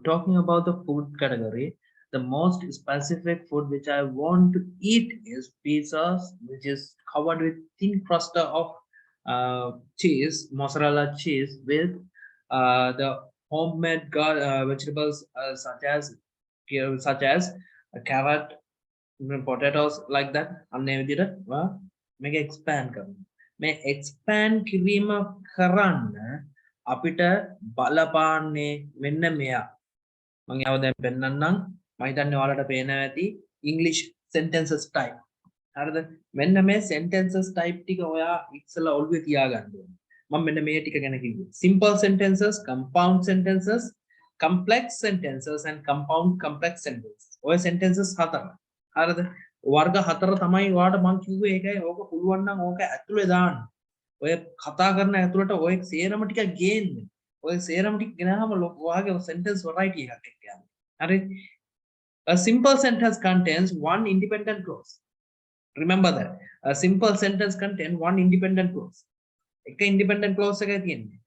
talking about the food category, the most specific food which I want to eat is pizzas, which is covered with thin crust of cheese, mozzarella cheese with the homemade vegetables such as a carrot, potatoes like that. අන්න ඒ විදිහට මේක expand කරනවා. මේ expand කිරීම කරන්න අපිට බලපාන්නේ මෙන්න මෙයා. මම ඒව දැන් පෙන්නන්නම්. මම හිතන්නේ ඔයාලට පේනවා ඇති English sentences type. හරිද? මෙන්න මේ sentences type ටික ඔයා ඉස්සලා ඔළුවේ තියාගන්න ඕනේ. මම මෙන්න මේ ටික ගැන කිව්වේ. Simple sentences, compound sentences, complex sentences and compound complex sentences. ඔය sentences 4. හරිද? වර්ග 4 තමයි ඔයාලට මම කිව්වේ. ඒකයි ඕක පුළුවන් නම් ඕක ඇතුලේ දාන්න. ඔය කතා කරන ඇතුළට ඔය සේරම ටික ගේන්න. ඔය සේරම ටික ගෙනාම ඔයාගේ sentence variety එකක් එක්ක යනවා. හරි? A simple sentence contains one independent clause. Remember that. A simple sentence contains one independent clause. එක independent clause එකයි තියෙන්නේ.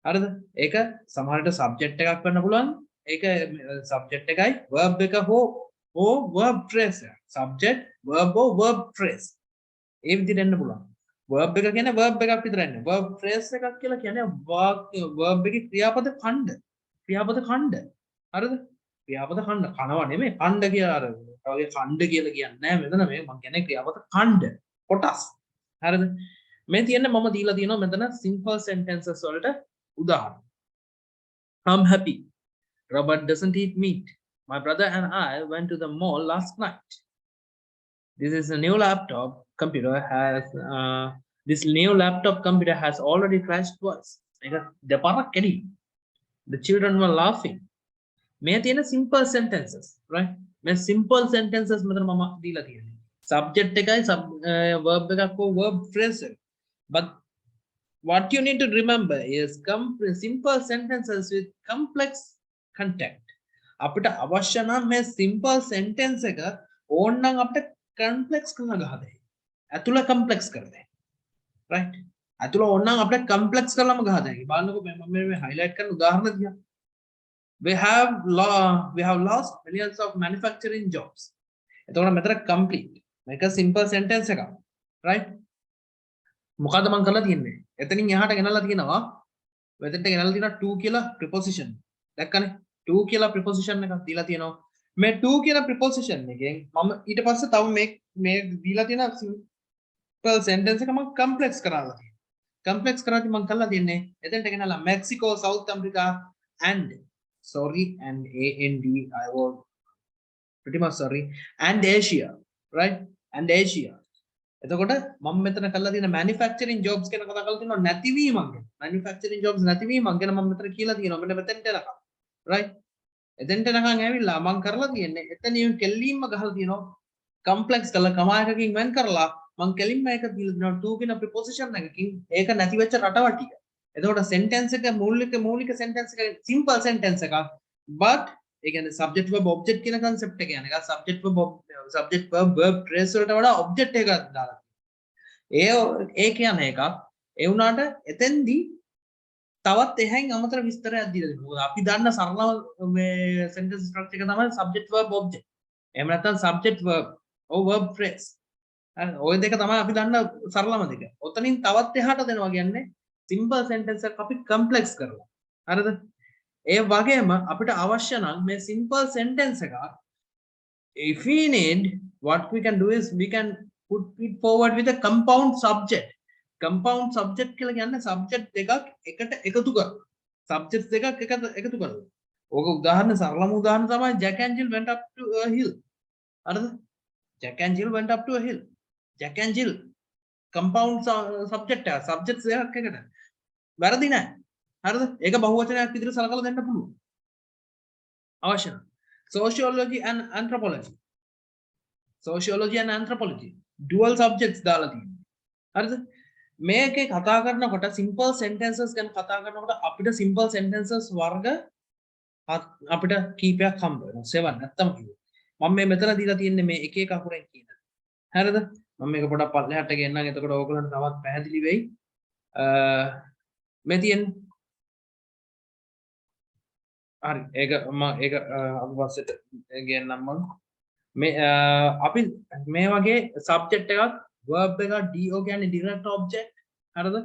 හරිද? ඒක සමහරට subject එකක් වෙන්න පුළුවන්. ඒක subject එකයි verb එක හෝ verb phrase එක. Subject, verb or verb phrase. ඒ විදිහට එන්න පුළුවන්. verb එක කියන්නේ verb එකක් විතරයි නේ. verb phrase එකක් කියලා කියන්නේ verb එකේ ක්‍රියාපද ඛණ්ඩ. ක්‍රියාපද ඛණ්ඩ. හරිද? ක්‍රියාපද ඛණ්ඩ. කනවා නෙමෙයි ඛණ්ඩ කියලා අර වගේ ඛණ්ඩ කියලා කියන්නේ නැහැ මෙතන මේ මම කියන්නේ ක්‍රියාපද ඛණ්ඩ. කොටස්. හරිද? මේ තියෙන්නේ මම දීලා තියෙනවා මෙතන simple sentences වලට උදාහරණ. I'm happy. Robert doesn't eat meat. My brother and I went to the mall last night. This is a new laptop computer has this new laptop computer has already crashed twice. The children were laughing. May තියෙන simple sentences, right? මේ simple sentences මෙතන මම දීලා තියෙන්නේ. Subject එකයි verb එකක් හෝ verb phrase එක. But what you need to remember is simple sentences with complex content. අපිට අවශ්‍ය නම් මේ simple sentence එක ඕන්නම් අපිට කම්ප්ලෙක්ස් කරලා ගහද ඇතුළ කම්ප්ලෙක්ස් කරද right ඇතුළ ඕන්නම් අපිට කම්ප්ලෙක්ස් කරලාම ගහද බලන්නකෝ මම මේ highlight කරන උදාහරණ දිහා we have lost millions of manufacturing jobs එතකොට මෙතන complete මේක simple sentence එකක් right මොකද්ද මම කරලා තියෙන්නේ එතනින් එහාට ගෙනල්ලා තියෙනවා මෙතනට ගෙනල්ලා තියෙනවා to කියලා preposition දැක්කනේ to කියලා preposition එකක් දීලා තියෙනවා මේ to කියලා preposition එකෙන් මම ඊට පස්සේ තව මේ දීලා තියෙන simple sentence එක මම complex කරලා තියෙනවා complex කරාදී මම කරලා තියෙන්නේ එතනට ගෙනල්ලා Mexico South America and sorry and and I was pretty much sorry and Asia right and Asia එතකොට මම මෙතන කරලා තියෙන manufacturing jobs ගැන කතා කරලා තියෙනවා නැතිවීමක් ගැන manufacturing jobs නැතිවීමක් ගැන මම මෙතන කියලා තියෙනවා මෙන්න මෙතෙන්ට එනකම් right එතෙන්ට එනකම් ඇවිල්ලා මම කරලා තියෙන්නේ එතනින් කෙල්ලීම්ම ගහලා තියෙනවා complex කරලා කමා එකකින් වෙන් කරලා මම කෙලින්ම එක දීලා දෙනවා to කියන preposition එකකින් ඒක නැති වෙච්ච රටවල් ටික එතකොට sentence එක මූලික sentence එක simple sentence එකක් but ඒ කියන්නේ subject verb object කියන concept එක යන එක subject verb verb phrase වලට වඩා object එකක් දාලා ඒ කියන්නේ එකක් ඒ වුණාට එතෙන්දී තවත් එහෙන් අමතර විස්තරයක් දීලා දෙනවා මොකද අපි දන්න සරලම මේ sentence structure එක තමයි subject verb object එහෙම නැත්නම් subject verb or verb phrase ඔය දෙක තමයි අපි දන්න සරලම දෙක ඔතනින් තවත් එහාට දෙනවා කියන්නේ simple sentence එකක් අපි complex කරලා හරිද ඒ වගේම අපිට අවශ්‍ය නම් මේ simple sentence එක if we need what we can do is we can put it forward with a compound subject කියලා කියන්නේ subject දෙකක් එකට එකතු කරලා subjects දෙකක් එකතු කරලා ඕක උදාහරණ සරලම උදාහරණ තමයි Jack and Jill went up to a hill හරිද Jack and Jill went up to a hill Jack and Jill compound subject එක subjects දෙකක් එකට වැරදි නෑ හරිද ඒක බහුවචනයක් විදිහට සලකලා දෙන්න පුළුවන් අවශ්‍ය නම් sociology and anthropology dual subjects දාලා තියෙනවා හරිද මේකේ කතා කරනකොට simple sentences ගැන කතා කරනකොට අපිට simple sentences වර්ග අපිට කීපයක් හම්බ වෙනවා 7 නැත්තම් කිව්වා මම මේ මෙතන දීලා තියෙන්නේ මේ එක එක අකුරෙන් කියන හරිද මම මේක පොඩක් පල්ලෙහාට ගෙන්නනම් එතකොට ඕගොල්ලන්ට තවත් පැහැදිලි වෙයි මේ තියෙන්නේ හරි ඒක අපි පස්සෙට ගෙන්නම් මම මේ අපි මේ වගේ subject එකක් verb එකක් do කියන්නේ direct object හරිද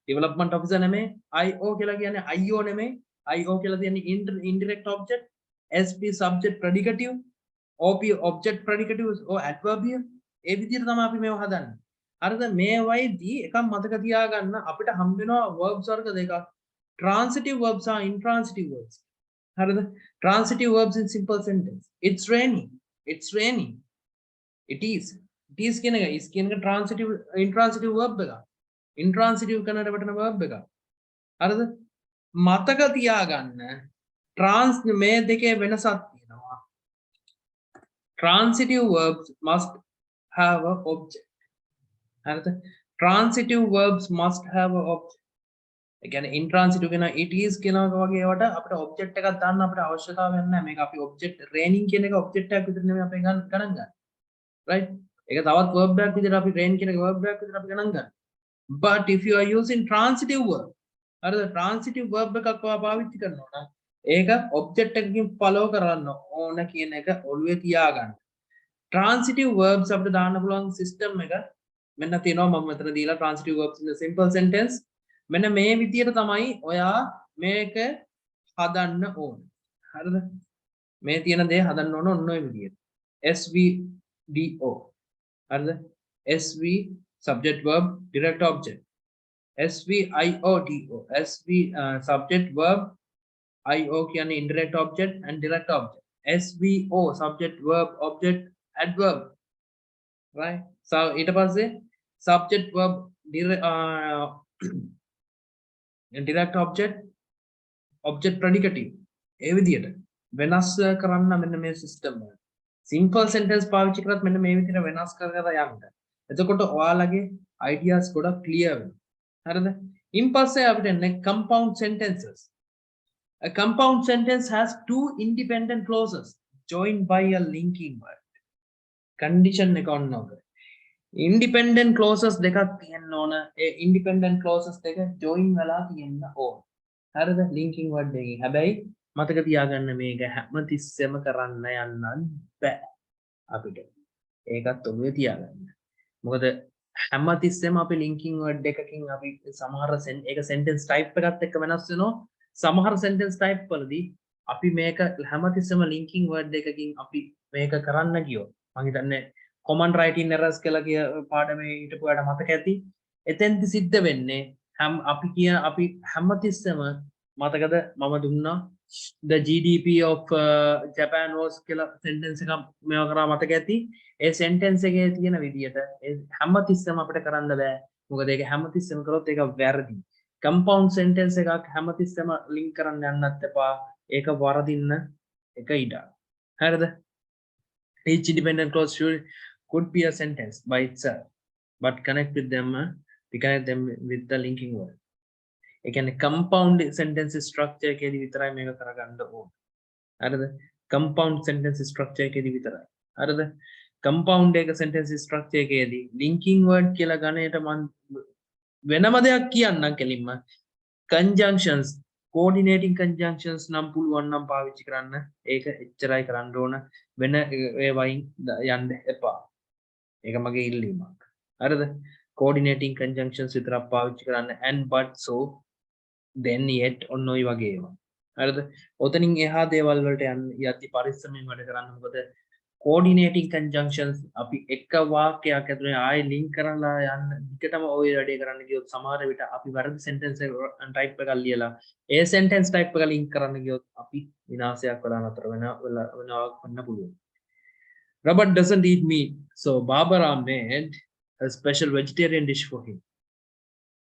development officer නෙමෙයි io කියලා කියන්නේ io නෙමෙයි io කියලා කියන්නේ indirect object sp subject predicative op object predicative or adverbial ඒ විදිහට තමයි අපි මේව හදන්නේ හරිද මේ වයිදී එකක් මතක තියාගන්න අපිට හම්බ වෙනවා verbs වර්ග දෙකක් transitive verbs are intransitive verbs හරිද transitive verbs in simple sentence it's raining it is කියන එක is කියන එක transitive intransitive verb එක intransitive කනට වටන verb එක හරිද මතක තියාගන්න මේ දෙකේ වෙනසක් තියෙනවා transitive verbs must have a object හරිද transitive verbs must have a object ඒ කියන්නේ intransitive කියන it is කියන වගේ ඒවට අපිට object එකක් දාන්න අපිට අවශ්‍යතාවයක් නැහැ මේක අපි object raining කියන එක object එකක් විතර නෙමෙයි අපි ගණන් ගන්න right ඒක තවත් verb එකක් විදිහට අපි rain කියන එක verb එකක් විදිහට අපි ගණන් ගන්න but if you are using transitive verb හරිද transitive verb එකක් පාවිච්චි කරනවා නම් ඒක object එකකින් follow කරන්න ඕන කියන එක ඔළුවේ තියාගන්න transitive verbs අපිට දාන්න පුළුවන් system එක මෙන්න තියෙනවා මම මෙතන දීලා transitive verbs in the simple sentence මෙන්න මේ විදියට තමයි ඔයා මේක හදන්න ඕන හරිද මේ තියෙන දේ හදන්න ඕන ඔන්න ඔය විදියට svdo හරිද sv subject verb direct object sviodo subject verb io කියන්නේ indirect object and direct object svo subject verb object adverb right so ඊට පස්සේ subject verb direct object predicative ඒ විදියට වෙනස් කරන්න මෙන්න මේ සිස්ටම් එක simple sentence පාවිච්චි කරත් මෙන්න මේ විදියට වෙනස් කර කර යන්න එතකොට ඔයාලගේ ideas ගොඩක් clear වෙනවා හරිද ඉන් පස්සේ අපිට එන්නේ compound sentences a compound sentence has two independent clauses joined by a linking word condition එක ඔන්න ඔක. independent clauses දෙකක් තියෙන්න ඕන. ඒ independent clauses දෙක join වෙලා තියෙන්න ඕන. හරිද? linking word එකකින්. හැබැයි මතක තියාගන්න මේක හැමතිස්සෙම කරන්න යන්නත් බෑ අපිට. ඒකත් ඔළුවේ තියාගන්න. මොකද හැමතිස්සෙම අපි linking word එකකින් අපි සමහර ඒක sentence type එකත් එක්ක වෙනස් වෙනවා. සමහර sentence type වලදී අපි මේක හැමතිස්සෙම linking word එකකින් අපි මේක කරන්න ගියොත් මම හිතන්නේ common writing errors කියලා කිය පාඩමේ හිටපුවාට මතක ඇති. එතෙන්දි සිද්ධ වෙන්නේ අපි හැමතිස්සෙම මතකද මම දුන්නා the GDP of Japan was කියලා sentence එකක් මේවා කරා මතක ඇති. ඒ sentence එකේ තියෙන විදියට හැමතිස්සෙම අපිට කරන්න බෑ. මොකද ඒක හැමතිස්සෙම කරොත් ඒක වැරදි. compound sentence එකක් හැමතිස්සෙම link කරන්න යන්නත් එපා. ඒක වරදින්න එක ඉඩ. හරිද? Each independent clause could be a sentence by itself, but connect them with the linking word. ඒ කියන්නේ compound sentence structure එකේදී විතරයි මේක කරගන්න ඕන. හරිද? compound sentence structure එකේදී විතරයි. හරිද? compound එක sentence structure එකේදී linking word කියලා ගණයට මම වෙනම දෙයක් කියන්නම් කෙලින්ම conjunctions coordinating conjunctions නම් පුළුවන් නම් පාවිච්චි කරන්න. ඒක එච්චරයි කරන්න ඕන. වෙන ඒ වයින් යන්න එපා. ඒක මගේ ඉල්ලීමක්. හරිද? coordinating conjunctions විතරක් පාවිච්චි කරන්න and but so then yet ඔන්න ඔය වගේ ඒවා. හරිද? ඔතනින් එහා දේවල් වලට යද්දි පරිස්සමෙන් වැඩ කරන්න. මොකද coordinating conjunctions අපි එක වාක්‍යයක් ඇතුලේ ආයෙ link කරලා යන්න දිගටම ඔය වැඩේ කරන්න ගියොත් සමහර විට අපි වැරදි sentence type එකක් ලියලා ඒ sentence type එක link කරන්න ගියොත් අපි විනාශයක් වෙලා නතර වෙන්න පුළුවන්. Robert doesn't eat meat, so Barbara made a special vegetarian dish for him.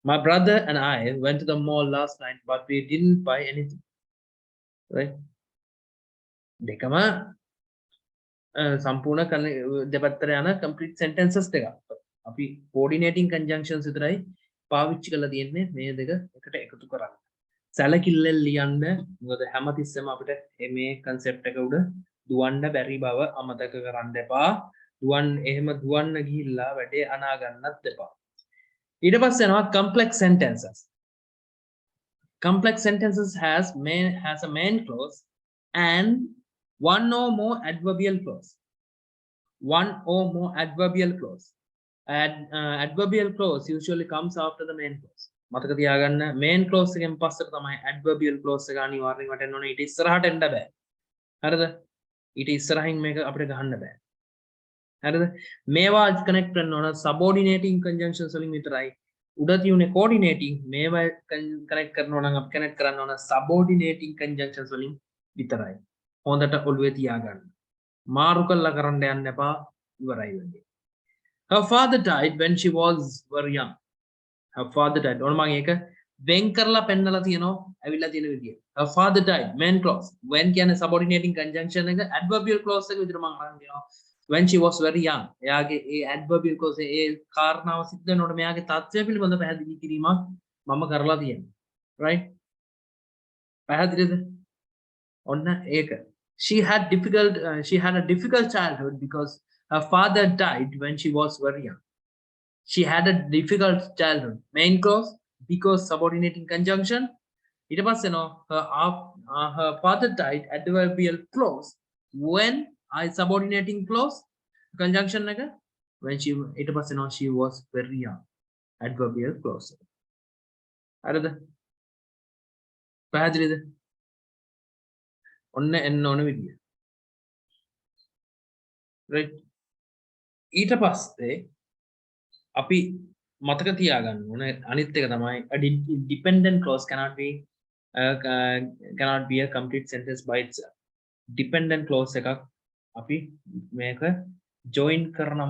My brother and I went to the mall last night, but we didn't buy anything. Right? දෙකම සම්පූර්ණ දෙපැත්තට යන complete sentences දෙකක්. අපි coordinating conjunctions විතරයි පාවිච්චි කරලා තියෙන්නේ මේ දෙක එකට එකතු කරන්න. සැලකිල්ලෙන් ලියන්න. මොකද හැමතිස්සෙම අපිට මේ concept එක උඩ දුවන්න බැරි බව අමතක කරන්න එපා. එහෙම දුවන්න ගිහිල්ලා වැඩේ අනා ගන්නත් එපා. ඊට පස්සේ යනවා complex sentences. Complex sentences has a main clause and one or more adverbial clause. Adverbial clause usually comes after the main clause. මතක තියාගන්න main clause එකෙන් පස්සට තමයි adverbial clause එක අනිවාර්යෙන් වටෙන්න ඕනේ. ඊට ඉස්සරහට එන්න බෑ. හරිද? ඊට ඉස්සරහින් මේක අපිට ගහන්න බෑ. හරිද? මේවා connect කරන්න ඕන subordinating conjunctions වලින් විතරයි. උඩ තියුනේ coordinating මේවා connect කරනවා නම් අපි connect කරන්න ඕන subordinating conjunctions වලින් විතරයි. හොඳට ඔළුවේ තියාගන්න. මාරු කළා කරන්න යන්න එපා. ඉවරයි වෙන්නේ. Her father died when she was very young. Her father died. ඕන මම ඒක වෙන් කරලා පෙන්නලා තියෙනවා. ඇවිල්ලා තියෙන විදිය. Her father died. Main clause. When කියන්නේ subordinating conjunction එක adverbial clause එක විදිහට මම අරන් දෙනවා. When she was very young. එයාගේ ඒ adverbial clause ඒ කාරණාව සිද්ධ වෙනකොට මෙයාගේ තත්ත්වය පිළිබඳව පැහැදිලි කිරීමක් මම කරලා තියෙනවා. Right? පැහැදිලිද? ඔන්න ඒක. She had a difficult childhood because her father died when she was very young. She had a difficult childhood. Main clause because subordinating conjunction. ඊට පස්සේ නෝ her father died adverbial clause when subordinating clause conjunction එක when ඊට පස්සේ නෝ she was very young adverbial clause. හරිද? පැහැදිලිද? ඔන්න එන්න ඕන විදිය. right? ඊට පස්සේ අපි මතක තියාගන්න ඕන අනිත් එක තමයි a dependent clause cannot be a complete sentence by itself. Dependent clause එකක් අපි මේක join කරන්න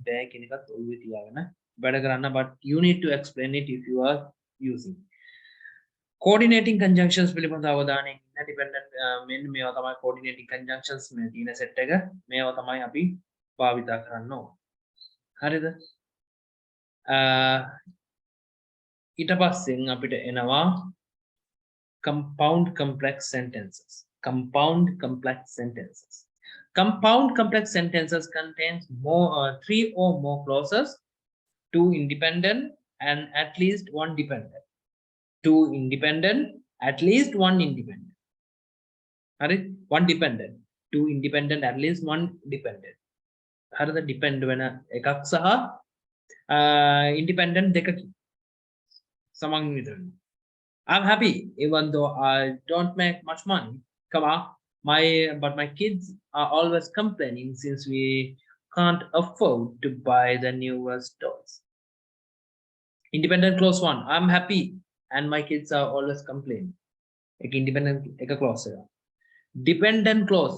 බෑ කියන එකත් ඔළුවේ තියාගෙන වැඩ කරන්න. but you need to explain it if you are using coordinating conjunctions පිළිබඳව අවධානයෙන් ඉන්න. dependent මෙන්න මේවා තමයි coordinating conjunctions මේ තියෙන set එක. මේවා තමයි අපි භාවිත කරන්න ඕන. හරිද? ඊට පස්සෙන් අපිට එනවා compound complex sentences. Compound complex sentences contains three or more clauses, two independent and at least one dependent. Two independent, at least one independent. One dependent. Two independent, at least one dependent. හරිද depend වෙන එකක් සහ independent දෙකකින් සමන්විත වෙනවා. I'm happy even though I don't make much money. Come on, but my kids are always complaining since we can't afford to buy the newest toys. Independent clause 1. I'm happy and my kids are always complaining. एक independent एक clause है. Dependent clause.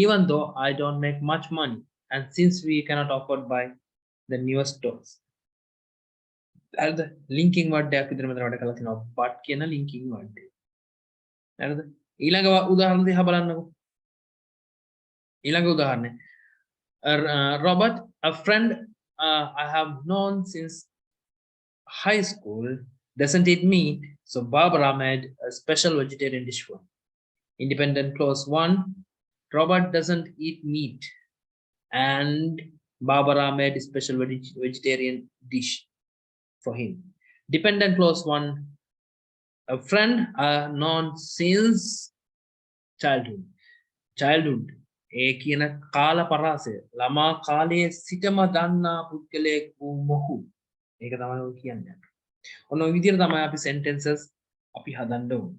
Even though I don't make much money and since we cannot afford buy the newest toys. හරිද linking word එකක් විතර මෙතන වැඩ කරලා තිනවා but කියන linking word එක. හරිද ඊළඟ උදාහරණ දිහා බලන්නකෝ. ඊළඟ උදාහරණය Robert, a friend I have known since high school, doesn't eat meat, so Barbara made a special vegetarian dish for him. Independent clause 1. Robert doesn't eat meat and Barbara made a special vegetarian dish for him. Dependent clause 1. A friend known since childhood. ඒ කියන කාල පරාසය ළමා කාලයේ සිටම දන්නා පුද්ගලයෙක් වූ මොහු. ඒක තමයි ඔය කියන්නේ. ඔන්න ඔය විදිහට තමයි අපි sentences අපි හදන්න ඕනේ.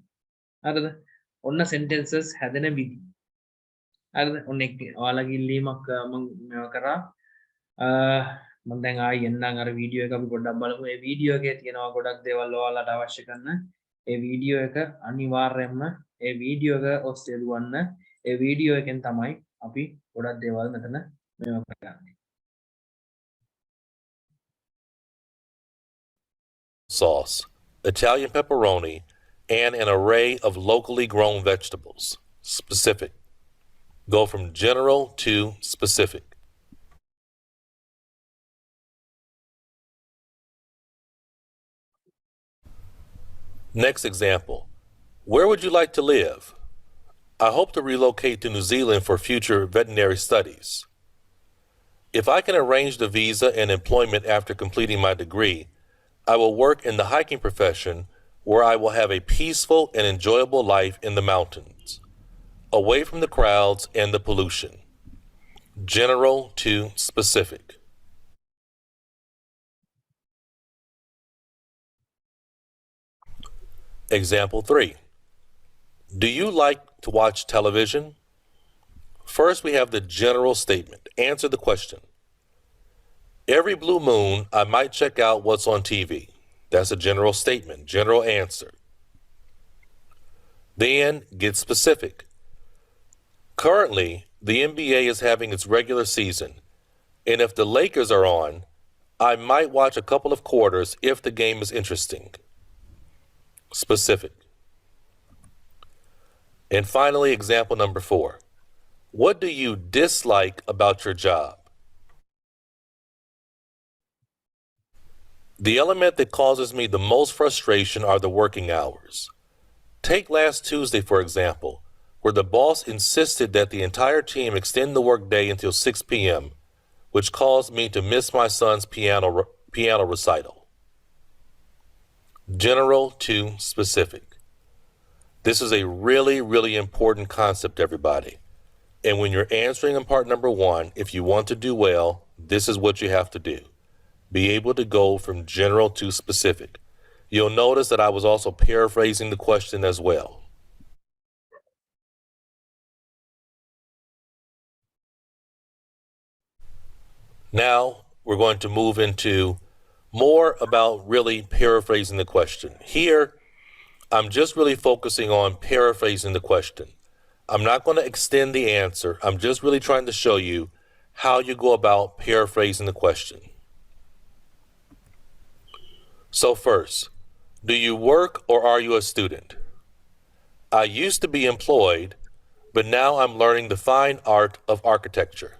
හරිද? ඔන්න sentences හැදෙන විදිහ. හරිද? ඔන්න ඔයාලගේ ඉල්ලීමක් මම මේවා කරා. මම දැන් ආයෙ එන්නම් අර වීඩියෝ එක අපි පොඩ්ඩක් බලමු. ඒ වීඩියෝ එකේ තියෙනවා ගොඩක් දේවල් ඔයාලට අවශ්‍ය කරන. ඒ වීඩියෝ එක අනිවාර්යයෙන්ම ඒ වීඩියෝ එක ඔස්සේ දුවන්න. ඒ වීඩියෝ එකෙන් තමයි අපි ගොඩක් දේවල් මෙතන මේවා කරන්නේ. Sauce, Italian pepperoni, and an array of locally grown vegetables. Specific. Go from general to specific. Next example. Where would you like to live? I hope to relocate to New Zealand for future veterinary studies. If I can arrange the visa and employment after completing my degree, I will work in the hiking profession where I will have a peaceful and enjoyable life in the mountains, away from the crowds and the pollution. General to specific. Example 3. Do you like to watch television? First, we have the general statement. Answer the question. Every blue moon, I might check out what's on TV. That's a general statement, general answer. Then, get specific. Currently, the NBA is having its regular season, and if the Lakers are on, I might watch a couple of quarters if the game is interesting. Specific. And finally, example number 4. What do you dislike about your job? The element that causes me the most frustration are the working hours. Take last Tuesday, for example, where the boss insisted that the entire team extend the workday until 6 p.m., which caused me to miss my son's piano recital. General to specific. This is a really, really important concept, everybody. And when you're answering in part number 1, if you want to do well, this is what you have to do. Be able to go from general to specific. You'll notice that I was also paraphrasing the question as well. Now, we're going to move into more about really paraphrasing the question. Here, I'm just really focusing on paraphrasing the question. I'm not going to extend the answer. I'm just really trying to show you how you go about paraphrasing the question. So first, do you work or are you a student? I used to be employed, but now I'm learning the fine art of architecture.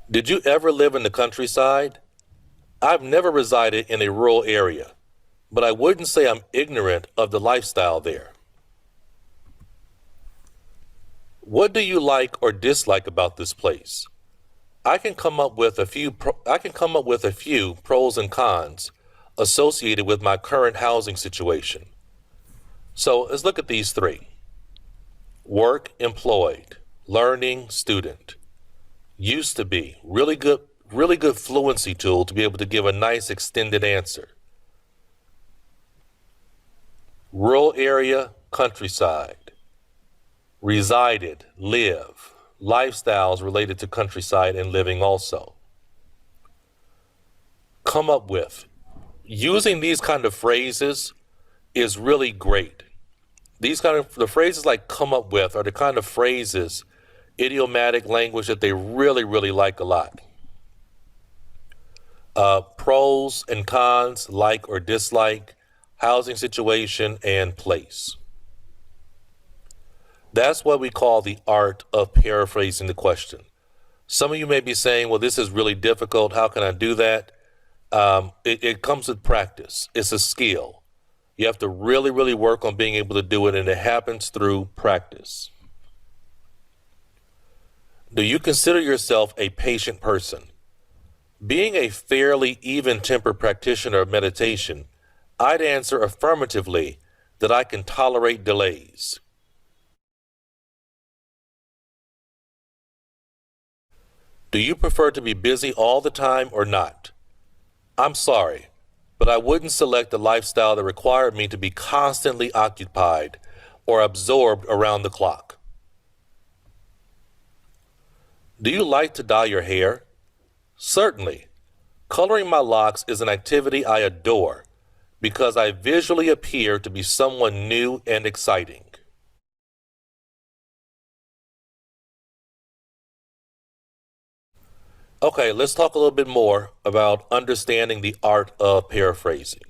Did you ever live in the countryside? I've never resided in a rural area, but I wouldn't say I'm ignorant of the lifestyle there. What do you like or dislike about this place? I can come up with a few pros and cons associated with my current housing situation. So let's look at these three. Work, employed. Learning, student. Used to be, really good fluency tool to be able to give a nice extended answer. Rural area, countryside. Resided, live. Lifestyles related to countryside and living also. Come up with. Using these kind of phrases is really great. The phrases like come up with are the kind of phrases, idiomatic language that they really like a lot. Pros and cons, like or dislike, housing situation, and place. That's what we call the art of paraphrasing the question. Some of you may be saying, well, this is really difficult. How can I do that? It comes with practice. It's a skill. You have to really work on being able to do it, and it happens through practice. Do you consider yourself a patient person? Being a fairly even-tempered practitioner of meditation, I'd answer affirmatively that I can tolerate delays. Do you prefer to be busy all the time or not? I'm sorry, but I wouldn't select a lifestyle that required me to be constantly occupied or absorbed around the clock. Do you like to dye your hair? Certainly. Coloring my locks is an activity I adore because I visually appear to be someone new and exciting. Okay, let's talk a little bit more about understanding the art of paraphrasing.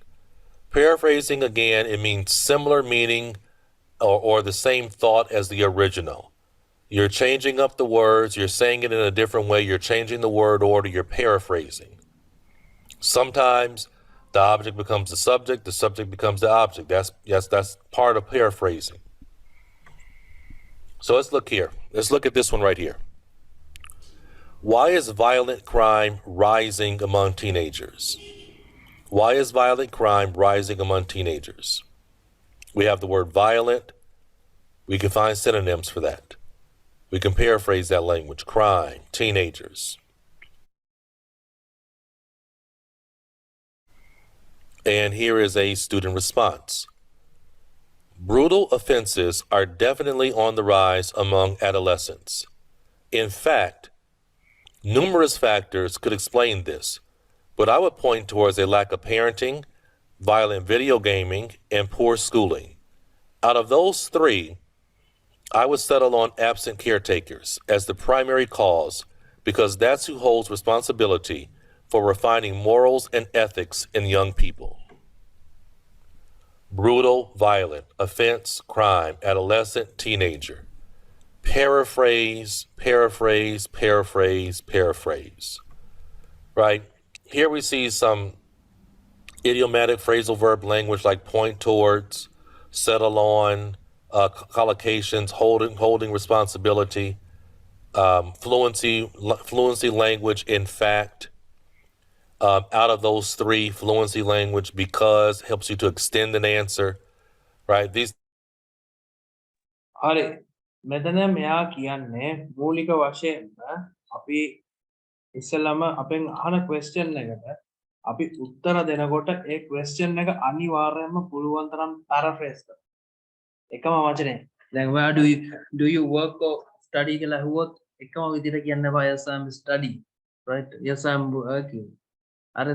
Paraphrasing, again, it means similar meaning or the same thought as the original. You're changing up the words, you're saying it in a different way, you're changing the word order, you're paraphrasing. Sometimes the object becomes the subject becomes the object. That's part of paraphrasing. So let's look here. Let's look at this one right here. Why is violent crime rising among teenagers? Why is violent crime rising among teenagers? We have the word violent. We can find synonyms for that. We can paraphrase that language. Crime, teenagers. And here is a student response. Brutal offenses are definitely on the rise among adolescents. In fact, numerous factors could explain this, but I would point towards a lack of parenting, violent video gaming, and poor schooling. Out of those three, I would settle on absent caretakers as the primary cause because that's who holds responsibility for refining morals and ethics in young people. Brutal, violent, offense, crime, adolescent, teenager. Paraphrase, paraphrase, paraphrase, paraphrase. Right? Here we see some idiomatic phrasal verb language like point towards, settle on, collocations, holding responsibility, fluency language, in fact. Out of those three, fluency language, because helps you to extend an answer, right? These. හරි මෙතන මෙයා කියන්නේ මූලික වශයෙන්ම අපි ඉස්සෙල්ලාම අපෙන් අහන question එකට අපි උත්තර දෙනකොට ඒ question එක අනිවාර්යයෙන්ම පුළුවන් තරම් paraphrase කරන්න. එකම වචනේ. දැන් where do you work or study කියලා අහුවොත් එකම විදිහට කියන්න එපා yes I'm study, right? Yes I'm working. අර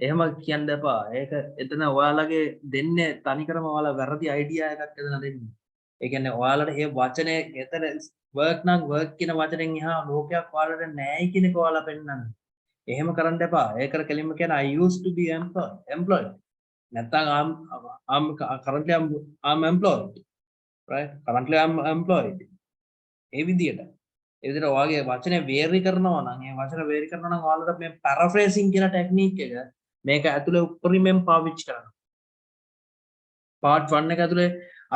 එහෙම කියන්න එපා. ඒක එතන ඔයාලගේ දෙන්නේ තනිකරම ඔයාලා වැරදි අයිඩියා එකක් එතන දෙන්නේ. ඒ කියන්නේ ඔයාලට මේ වචනේ එතන work නම් work කියන වචනෙන් එහා ලෝකයක් ඔයාලට නැහැ කියන එක ඔයාලා පෙන්නන්නේ. එහෙම කරන්න එපා. ඒකට කෙලින්ම කියන I used to be employed. නැත්නම් I'm currently I'm employed. Right? Currently I'm employed. ඒ විදියට. ඒ විදිහට ඔයාගේ වචනේ වේරි කරනවා නම් ඒ වචන වේරි කරනවා නම් ඔයාලට මේ paraphrasing කියන ටෙක්නික් එක මේක ඇතුලේ උපරිමයෙන් පාවිච්චි කරන්න. part 1 එක ඇතුලේ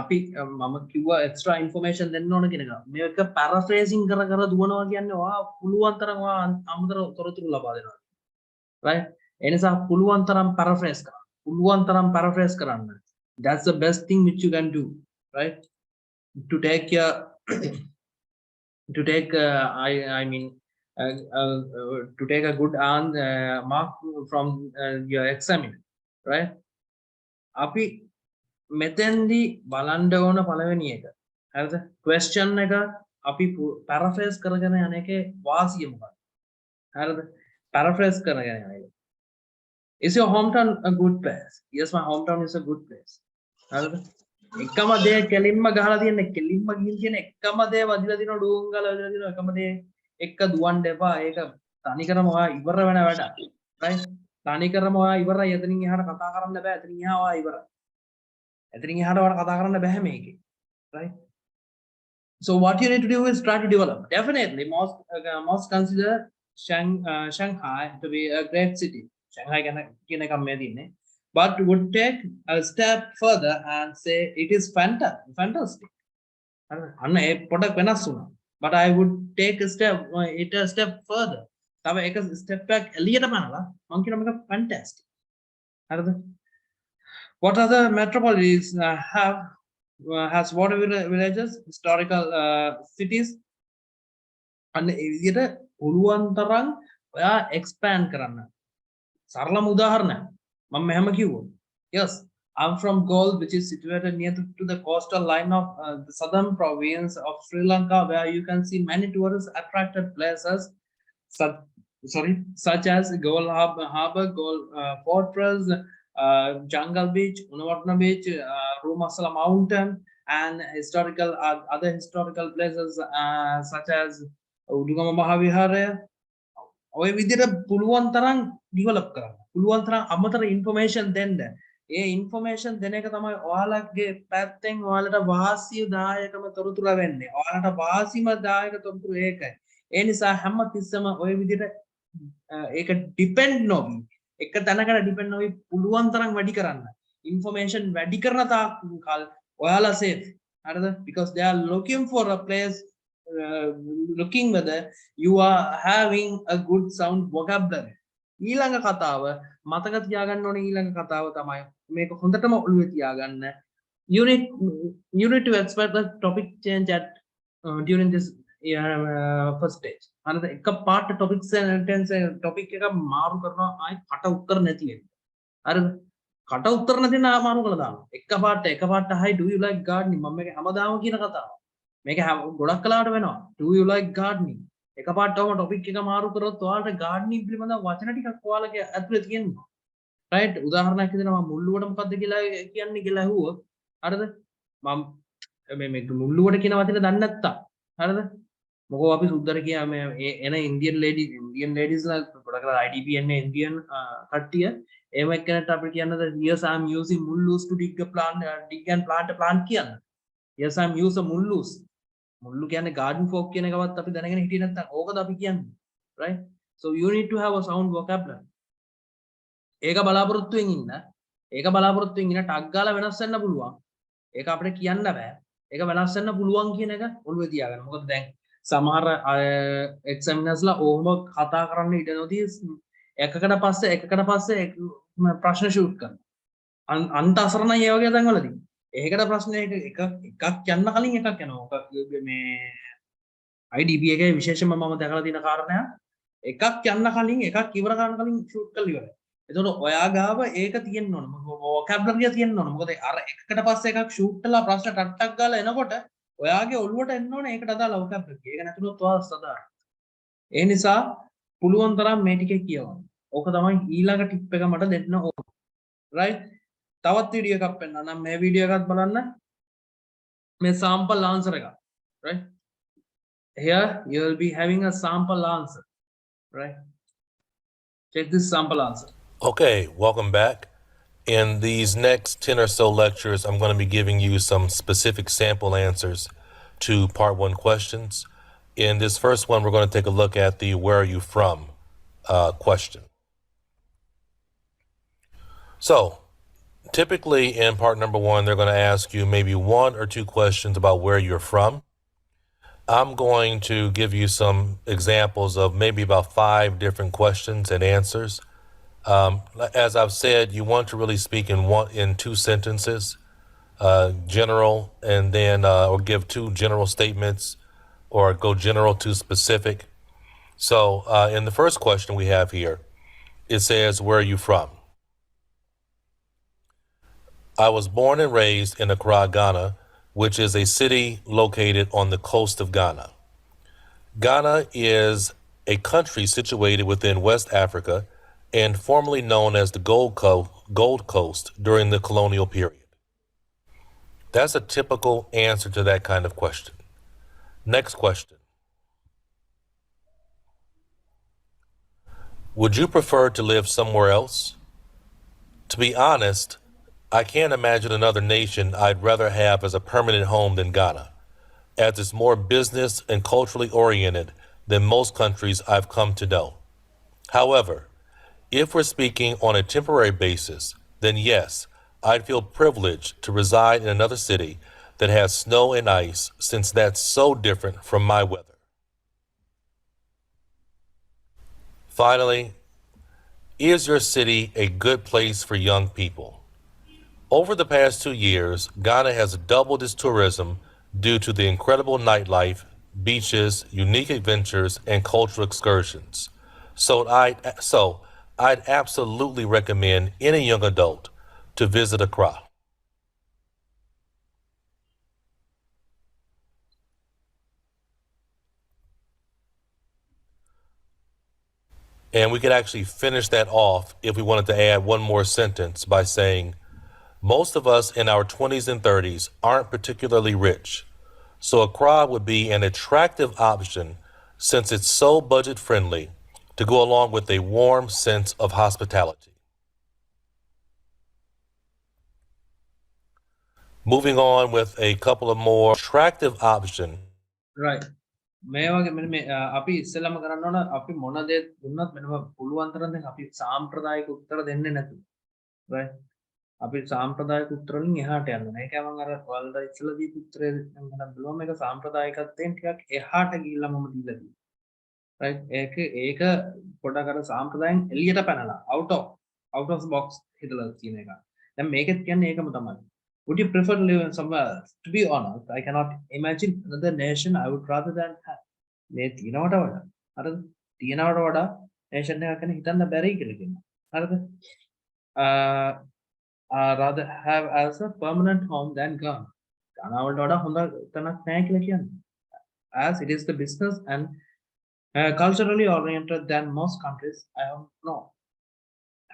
අපි මම කිව්වා extra information දෙන්න ඕන කියන එක. මේක paraphrasing කර කර දුවනවා කියන්නේ ඔයා පුළුවන් තරම් ඔයා අමතර තොරතුරු ලබා දෙනවා. right? ඒ නිසා පුළුවන් තරම් paraphrase කරන්න. පුළුවන් තරම් paraphrase කරන්න. That's the best thing which you can do, right? To take your to take I mean to take a good mark from your examiner, right? අපි මෙතෙන්දී බලන්න ඕන පළවෙනි එක. හරිද? question එක අපි paraphrase කරගෙන යන එකේ වාසිය මොකක්ද? හරිද? paraphrase කරගෙන යන එක. Is your hometown a good place? Yes, my hometown is a good place. හරිද? එකම දේ කෙලින්ම ගහලා තියෙන කෙලින්ම ගිහින් තියෙන එකම දේ වදිලා දිනවා ඩූංගල වදිලා දිනවා එකම දේ එක්ක දුවන්න එපා. ඒක තනිකරම ඔයා ඉවර වෙන වැඩක්. right? තනිකරම ඔයා ඉවරයි. එතනින් එහාට කතා කරන්න බෑ. එතනින් එහා ඔයා ඉවරයි. එතනින් එහාට ඔයාලා කතා කරන්න බෑ මේකේ. right? So what you need to do is try to develop. Definitely most consider Shanghai to be a great city. Shanghai කියන එක මේ දින්නේ. But would take a step further and say it is fantastic. අන්න ඒ පොඩක් වෙනස් වුණා. But I would take a step further. තව එක step එකක් එළියට බලලා මම කියනවා මේක fantastic. හරිද? What other metropolises has water villages, historical cities? අන්න ඒ විදිහට පුළුවන් තරම් ඔයා expand කරන්න. සරලම උදාහරණයක් මම මෙහෙම කිව්වා. Yes, I'm from Galle, which is situated near to the coastal line of the southern province of Sri Lanka, where you can see many tourist attracted places such as Galle Harbour, Galle Fortress, Jungle Beach, Unawatna Beach, Rumasala Mountain, and other historical places such as Udugama Mahavihara. ඔය විදිහට පුළුවන් තරම් develop කරන්න. පුළුවන් තරම් අමතර information දෙන්න. ඒ information දෙන එක තමයි ඔයාලගේ පැත්තෙන් ඔයාලට වාසියදායකම තොරතුරු වෙන්නේ. ඔයාලට වාසිම දායක තොරතුරු ඒකයි. ඒ නිසා හැම තිස්සම ඔය විදිහට ඒක ඩිපෙන්ඩ් නොවි. එක තැනකට ඩිපෙන්ඩ් නොවි පුළුවන් තරම් වැඩි කරන්න. ඉන්ෆර්මේෂන් වැඩි කරන තාක් කල් ඔයාලා සේෆ්. හරිද? Because they are looking for a place looking whether you are having a good sound vocabulary. ඊළඟ කතාව මතක තියාගන්න ඕනේ ඊළඟ කතාව තමයි මේක හොඳටම ඔළුවේ තියාගන්න. You need to expect the topic change at during this first stage. අනද එක පාට topic sentence topic එක මාරු කරනවා ආයි කට උත්තර නැති වෙන්නේ. හරිද? කට උත්තර නැති නා මාරු කළා දානවා. එක පාට hi do you like gardening මම මේක හැමදාම කියන කතාව. මේක ගොඩක් කලාවට වෙනවා. Do you like gardening? එකපාරටම ටොපික් එක මාරු කරොත් ඔයාලට gardening පිළිබඳව වචන ටිකක් ඔයාලගේ ඇතුලේ තියෙනවා. right? උදාහරණයක් විදිහට මම මුල්ලුවට මොකද්ද කියලා කියන්නේ කියලා අහුවොත් හරිද? මම මේ මුල්ලුවට කියන වචනේ දන්නේ නැත්තම් හරිද? මොකෝ අපි සුද්දර කියා මේ එන ඉන්දියන් ලේඩීස්ලා ගොඩක් කරලා IDP එන්නේ ඉන්දියන් කට්ටිය එහෙම එක්කෙනෙක්ට අපිට කියන්නද yes I am using mullus to dig and plant a plant කියන්න. yes I am use a mullus. මුල්ලු කියන්නේ garden fork කියන එකවත් අපි දැනගෙන හිටියේ නැත්නම් ඕකද අපි කියන්නේ. right? So you need to have a sound vocabulary. ඒක බලාපොරොත්තුෙන් ඉන්න. ඒක බලාපොරොත්තුෙන් ඉන්න ටග් ගාලා වෙනස් වෙන්න පුළුවන්. ඒක අපිට කියන්න බෑ. ඒක වෙනස් වෙන්න පුළුවන් කියන එක ඔළුවේ තියාගන්න. මොකද දැන් සමහර එක්සැමිනර්ස්ලා ඕම කතා කරන්න ඉඩ නොදී එකකට පස්සේ ප්‍රශ්න ෂූට් කරනවා. අන්ත අසරණයි ඒ වගේ තැන්වලදී. ඒකට ප්‍රශ්නේ එකක් යන්න කලින් එකක් යනවා. මේ IDP එකේ විශේෂයෙන්ම මම දැකලා තියෙන කාරණයක් එකක් යන්න කලින් එකක් ඉවර කරන්න කලින් ෂූට් කරලා ඉවරයි. එතකොට ඔයා ගාව ඒක තියෙන්න ඕන. vocabulary තියෙන්න ඕන. මොකද අර එකකට පස්සේ එකක් ෂූට් කරලා ප්‍රශ්න ටක් ගාලා එනකොට ඔයාගේ ඔළුවට එන්න ඕනේ ඒකට අදාළ vocabulary. ඒක නැතුනොත් ඔයා සදායි. ඒ නිසා පුළුවන් තරම් මේ ටිකේ කියවන්න. ඕක තමයි ඊළඟ ටිප් එක මට දෙන්න ඕන. right? තවත් වීඩියෝ එකක් පෙන්නන්න. මේ වීඩියෝ එකත් බලන්න. මේ sample answer එක. right? Here you will be having a sample answer. right? Check this sample answer. Okay, welcome back. In these next 10 or so lectures, I'm going to be giving you some specific sample answers to part 1 questions. In this first one, we're going to take a look at the where are you from question. So, Typically, in part number 1, they're going to ask you maybe 1 or 2 questions about where you're from. I'm going to give you some examples of maybe about 5 different questions and answers. As I've said, you want to really speak in 2 sentences, general, and then or give 2 general statements, or go general to specific. So, in the first question we have here, it says, "Where are you from?" I was born and raised in Accra, Ghana, which is a city located on the coast of Ghana. Ghana is a country situated within West Africa and formerly known as the Gold Coast during the colonial period. That's a typical answer to that kind of question. Next question. Would you prefer to live somewhere else? To be honest, I can't imagine another nation I'd rather have as a permanent home than Ghana, as it's more business and culturally oriented than most countries I've come to know. However, if we're speaking on a temporary basis, then yes, I'd feel privileged to reside in another city that has snow and ice, since that's so different from my weather. Finally, is your city a good place for young people? Over the past 2 years, Ghana has doubled its tourism due to the incredible nightlife, beaches, unique adventures, and cultural excursions. So I'd absolutely recommend any young adult to visit Accra. And we could actually finish that off if we wanted to add one more sentence by saying, most of us in our 20s and 30s aren't particularly rich, so Accra would be an attractive option since it's so budget friendly to go along with a warm sense of hospitality. Moving on with a couple of more attractive options. right. මේ වගේ මෙන්න මේ අපි ඉස්සෙල්ලාම කරන්න ඕන අපි මොන දේ දුන්නත් මෙන්න පුළුවන් තරම් දැන් අපි සාම්ප්‍රදායික උත්තර දෙන්නේ නැතුව right අපි සාම්ප්‍රදායික උත්තර වලින් එහාට යන්න ඕනේ. ඒකයි මම අර ඔයාලට ඉස්සෙල්ලා දීපු උත්තරේ මම බලුවා මේක සාම්ප්‍රදායිකත්වයෙන් ටිකක් එහාට ගිහිල්ලා මම දීලා තියෙනවා. right ඒක පොඩක් අර සාම්ප්‍රදායෙන් එළියට පැනලා out of the box හිතලා තියෙන එක. දැන් මේකෙත් කියන්නේ ඒකම තමයි. Would you prefer to live in somewhere else? To be honest, I cannot imagine another nation I would rather than have. මේ තියනවට වඩා හරිද? තියනවට වඩා nation එකක් ගැන හිතන්න බැරි කියලා කියනවා. හරිද? Rather have as a permanent home than Ghana. Ghana වලට වඩා හොඳ තැනක් නැහැ කියලා කියන්නේ. As it is the business and culturally oriented than most countries I have known.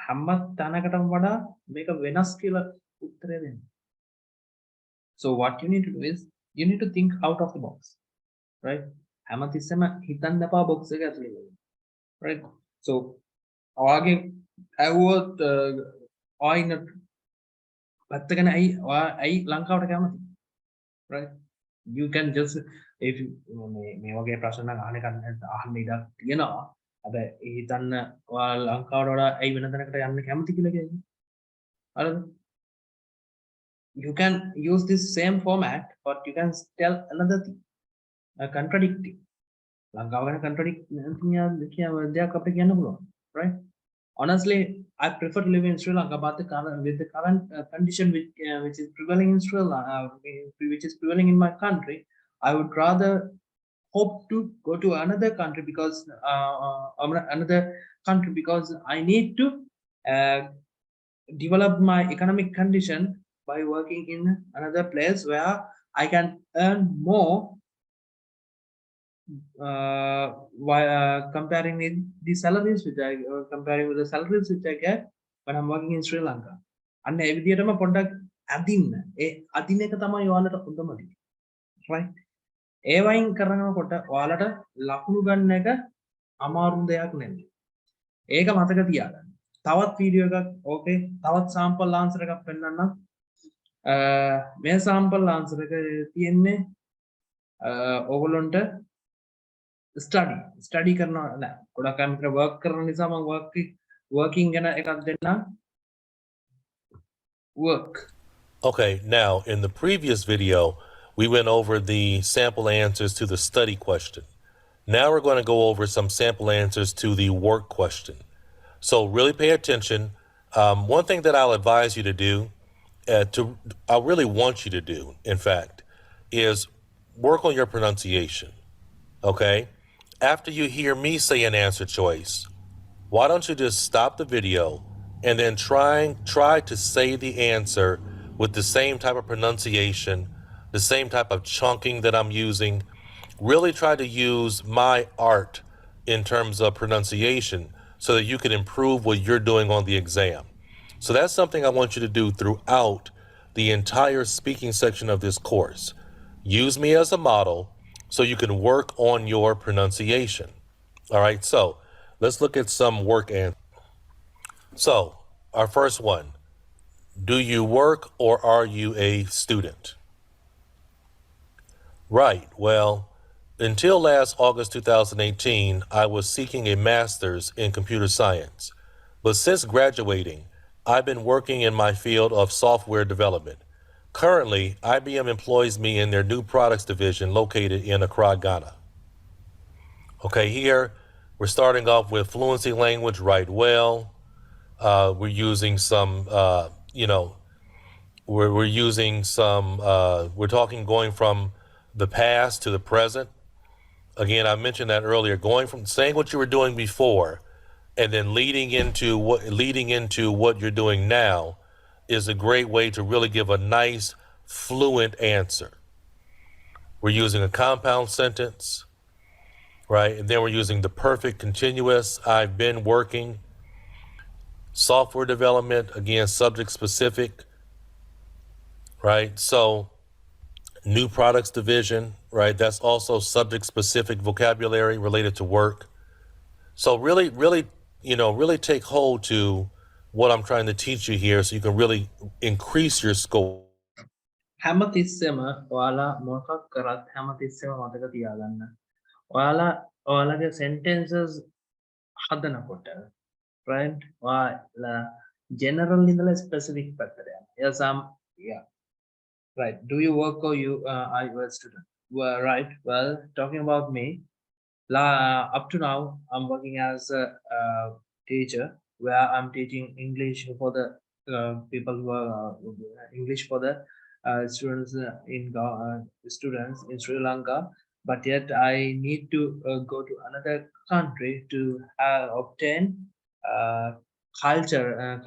හැම තැනකටම වඩා මේක වෙනස් කියලා උත්තරය දෙන්න. So what you need to do is you need to think out of the box, right? හැමතිස්සෙම හිතන්න එපා box එක ඇතුලේ ඉන්න. Right? So ඔයාගේ ඇහුවොත් ඔයා ඉන්න පැත්ත ගැන ඇයි ලංකාවට කැමති? Right? You can just if you මේ වගේ ප්‍රශ්න නම් අහන්න ඉඩක් තියෙනවා. හැබැයි හිතන්න ඔයා ලංකාවට වඩා ඇයි වෙන තැනකට යන්න කැමති කියලා කියන්නේ. හරිද? You can use this same format, but you can tell another thing, contradicting. ලංකාව ගැන contradict දෙයක් අපිට කියන්න පුළුවන්, right? Honestly, I prefer to live in Sri Lanka, but with the current condition which is prevailing in Sri Lanka, which is prevailing in my country, I would rather hope to go to another country because I need to develop my economic condition by working in another place where I can earn more while comparing with the salaries which I get when I'm working in Sri Lanka. And ඒ විදිහටම පොඩ්ඩක් අදින්න. ඒ අදින එක තමයි ඔයාලට හොඳම දේ. right? ඒ වයින් කරනකොට ඔයාලට ලකුණු ගන්න එක අමාරු දෙයක් නෙමෙයි. ඒක මතක තියාගන්න. තවත් වීඩියෝ එකක් ඕකේ තවත් sample answer එකක් පෙන්නන්නම්. මේ sample answer එක තියෙන්නේ ඕගොල්ලොන්ට study කරනවා නෑ ගොඩක් අය මෙතන work කරන නිසා මම working ගැන එකක් දෙන්නම් work. Okay, now in the previous video, we went over the sample answers to the study question. Now we're going to go over some sample answers to the work question. So really pay attention. One thing that I'll advise you to do, I really want you to do, in fact, is work on your pronunciation. Okay? After you hear me say an answer choice, why don't you just stop the video and then try to say the answer with the same type of pronunciation, the same type of chunking that I'm using. Really try to use my art in terms of pronunciation so that you can improve what you're doing on the exam. So that's something I want you to do throughout the entire speaking section of this course. Use me as a model so you can work on your pronunciation. All right, so let's look at some work answers. So, our first one, do you work or are you a student? Right, well, until last August 2018, I was seeking a master's in computer science. But since graduating, I've been working in my field of software development. Currently, IBM employs me in their new products division located in Accra, Ghana. Okay, here we're starting off with fluency language, right? Well, we're using some, we're using some, we're talking going from the past to the present. Again, I mentioned that earlier, going from saying what you were doing before and then leading into what you're doing now is a great way to really give a nice, fluent answer. We're using a compound sentence, right? And then we're using the perfect continuous, I've been working. Software development, again, subject specific, right? So new products division, right? That's also subject specific vocabulary related to work. So really, really take hold to what I'm trying to teach you here so you can really increase your score. හැමතිස්සෙම ඔයාලා මොකක් කරත් හැමතිස්සෙම මතක තියාගන්න. ඔයාලගේ sentences හදනකොට right? ඔයාලා general ඉඳලා specific පැත්තට යන්න. Yeah. Right. Do you work or are you a student? Well, right. Well, talking about me, up to now, I'm working as a teacher where I'm teaching English for the people who are English for the students students in Sri Lanka. But yet, I need to go to another country to obtain culture.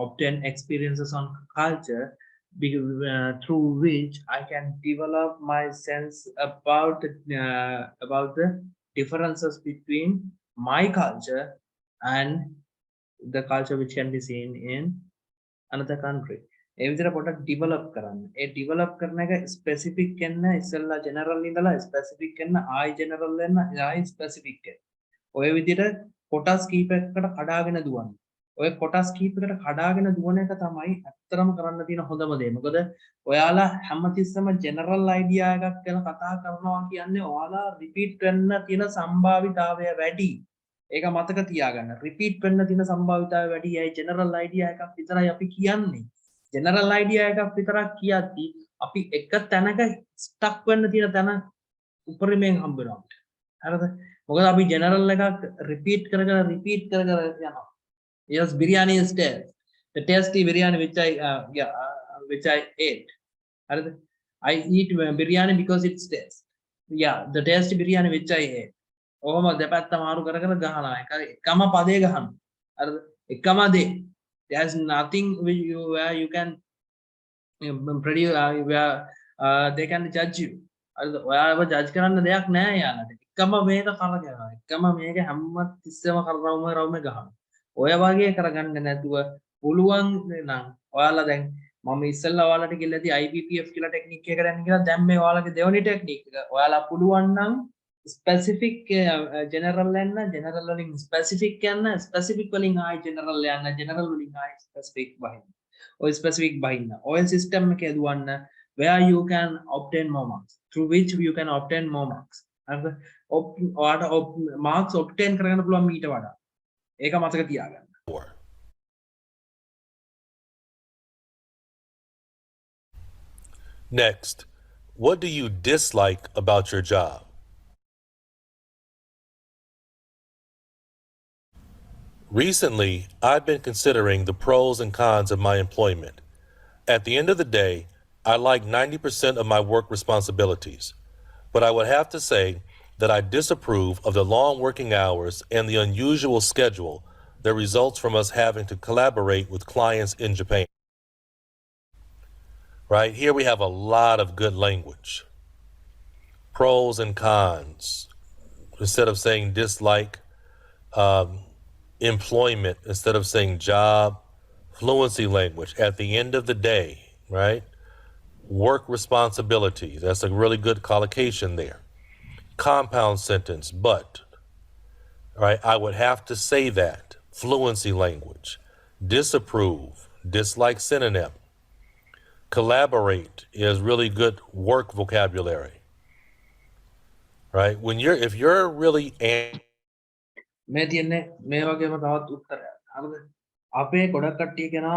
Obtain experiences on culture through which I can develop my sense about the differences between my culture and the culture which can be seen in another country. ඒ විදිහට පොඩක් develop කරන්න. ඒ develop කරන එක specific වෙන්න ඉස්සෙල්ලා general ඉඳලා specific වෙන්න ආයි ජෙනරල් වෙන්න ආයි ස්පෙසිෆික් වෙන්න. ඔය විදිහට කොටස් කීපයකට කඩාගෙන දුවන්න. ඔය කොටස් කීපයකට කඩාගෙන දුවන එක තමයි ඇත්තටම කරන්න තියෙන හොඳම දේ. මොකද ඔයාලා හැමතිස්සෙම ජෙනරල් අයිඩියා එකක් ගැන කතා කරනවා කියන්නේ ඔයාලා රිපීට් වෙන්න තියෙන සම්භාවිතාවය වැඩි. ඒක මතක තියාගන්න. රිපීට් වෙන්න තියෙන සම්භාවිතාවය වැඩි. ඒ ජෙනරල් අයිඩියා එකක් විතරයි අපි කියන්නේ. ජෙනරල් අයිඩියා එකක් විතරක් කියද්දි අපි එක තැනක ස්ටක් වෙන්න තියෙන තැන උපරිමයෙන් හම්බ වෙනවා. හරිද? මොකද අපි ජෙනරල් එකක් රිපීට් කර කර යනවා. Yes, biryani is taste. The tasty biryani which I ate. I eat biryani because it's taste. Yeah, the tasty biryani which I ate. ඔහොම දෙපැත්ත මාරු කර කර ගහනවා. එකම පදේ ගහනවා. හරිද? එකම දේ. There's nothing where you can produce where they can judge you. හරිද? ඔයාලව ජජ් කරන්න දෙයක් නැහැ යාළුවා. එකම මේක කරගෙන. එකම මේක හැම තිස්සෙම කරවම ගහනවා. ඔය වගේ කරගන්න නැතුව පුළුවන් නම් ඔයාලා දැන් මම ඉස්සෙල්ලා ඔයාලට කිව්ලාදී IBPF කියලා ටෙක්නික් එකකට යන්න කියලා දැන් මේ ඔයාලගේ දෙවෙනි ටෙක්නික් එක ඔයාලා පුළුවන් නම් ස්පෙસિෆික් ජෙනරල් යන්න ජෙනරල් වලින් ස්පෙસિෆික් යන්න ස්පෙસિෆික් වලින් ආයි ජෙනරල් යන්න ජෙනරල් වලින් ආයි ස්පෙસિෆික් බහින්න ඔය ස්පෙસિෆික් බහින්න ඔය සිස්ටම් එකේ දුවන්න where you can obtain more marks through which you can obtain more marks හරිද ඔයාලට marks obtain කරගන්න පුළුවන් මීට වඩා ඒක මතක තියාගන්න. Next, what do you dislike about your job? Recently, I've been considering the pros and cons of my employment. At the end of the day, I like 90% of my work responsibilities, but I would have to say that I disapprove of the long working hours and the unusual schedule that results from us having to collaborate with clients in Japan. Right? Here we have a lot of good language. Pros and cons. Instead of saying dislike, employment, instead of saying job, fluency language. At the end of the day, right? Work responsibilities. That's a really good collocation there. Compound sentence, but, right? I would have to say that. Fluency language. Disapprove, dislike synonym. Collaborate is really good work vocabulary, right? If you're really මේ තියන්නේ මේ වගේම තවත් උත්තරයක්. හරිද? අපේ ගොඩක් කට්ටිය කෙනා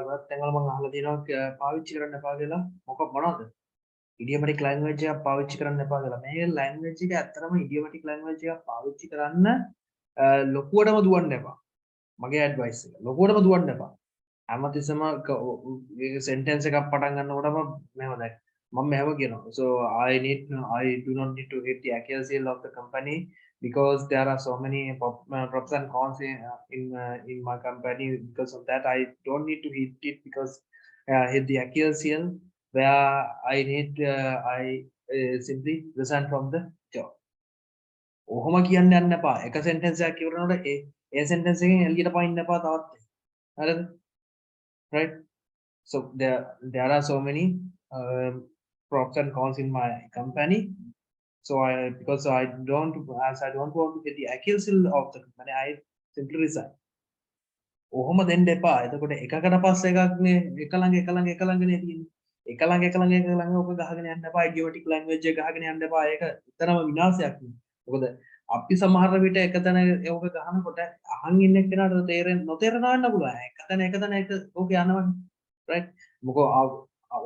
ගොඩක් තැන්වල මම අහලා තියෙනවා පාවිච්චි කරන්න එපා කියලා. මොනවද? ඉඩියමැටික් ලැන්ග්වේජ් එකක් පාවිච්චි කරන්න එපා කියලා. මේ ලැන්ග්වේජ් එක ඇත්තටම ඉඩියමැටික් ලැන්ග්වේජ් එකක් පාවිච්චි කරන්න ලොකුවටම දුවන්න එපා. මගේ ඇඩ්වයිස් එක. ලොකුවටම දුවන්න එපා. හැමතිස්සෙම සෙන්ටෙන්ස් එකක් පටන් ගන්නකොටම මෙහෙම දැන් මම මෙහෙම කියනවා. So I do not need to hit the accuracy of the company because there are so many props and cons in my company. Because of that, I don't need to hit it because hit the accuracy where I simply resign from the job. ඔහොම කියන්න යන්න එපා. එක sentence එකක් කියවනකොට ඒ sentence එකෙන් එළියට පයින්න එපා තවත්. හරිද? Right? So there are so many pros and cons in my company. So because I don't want to get the accuracy of the company, I simply resign. ඔහොම දෙන්න එපා. එතකොට එකකට පස්සේ එකක්නේ එක ළඟ තියෙන්නේ. එක ළඟ ඔක ගහගෙන යන්න එපා. idiomatic language එක ගහගෙන යන්න එපා. ඒක උතරම විනාශයක් නේ. මොකද අපි සමහර විට එකතැන ඔක ගහනකොට අහන් ඉන්න එක්කෙනාට නොතේරෙනවා වෙන්න පුළුවන්. එකතැන ඔක යනවනේ. right? මොකෝ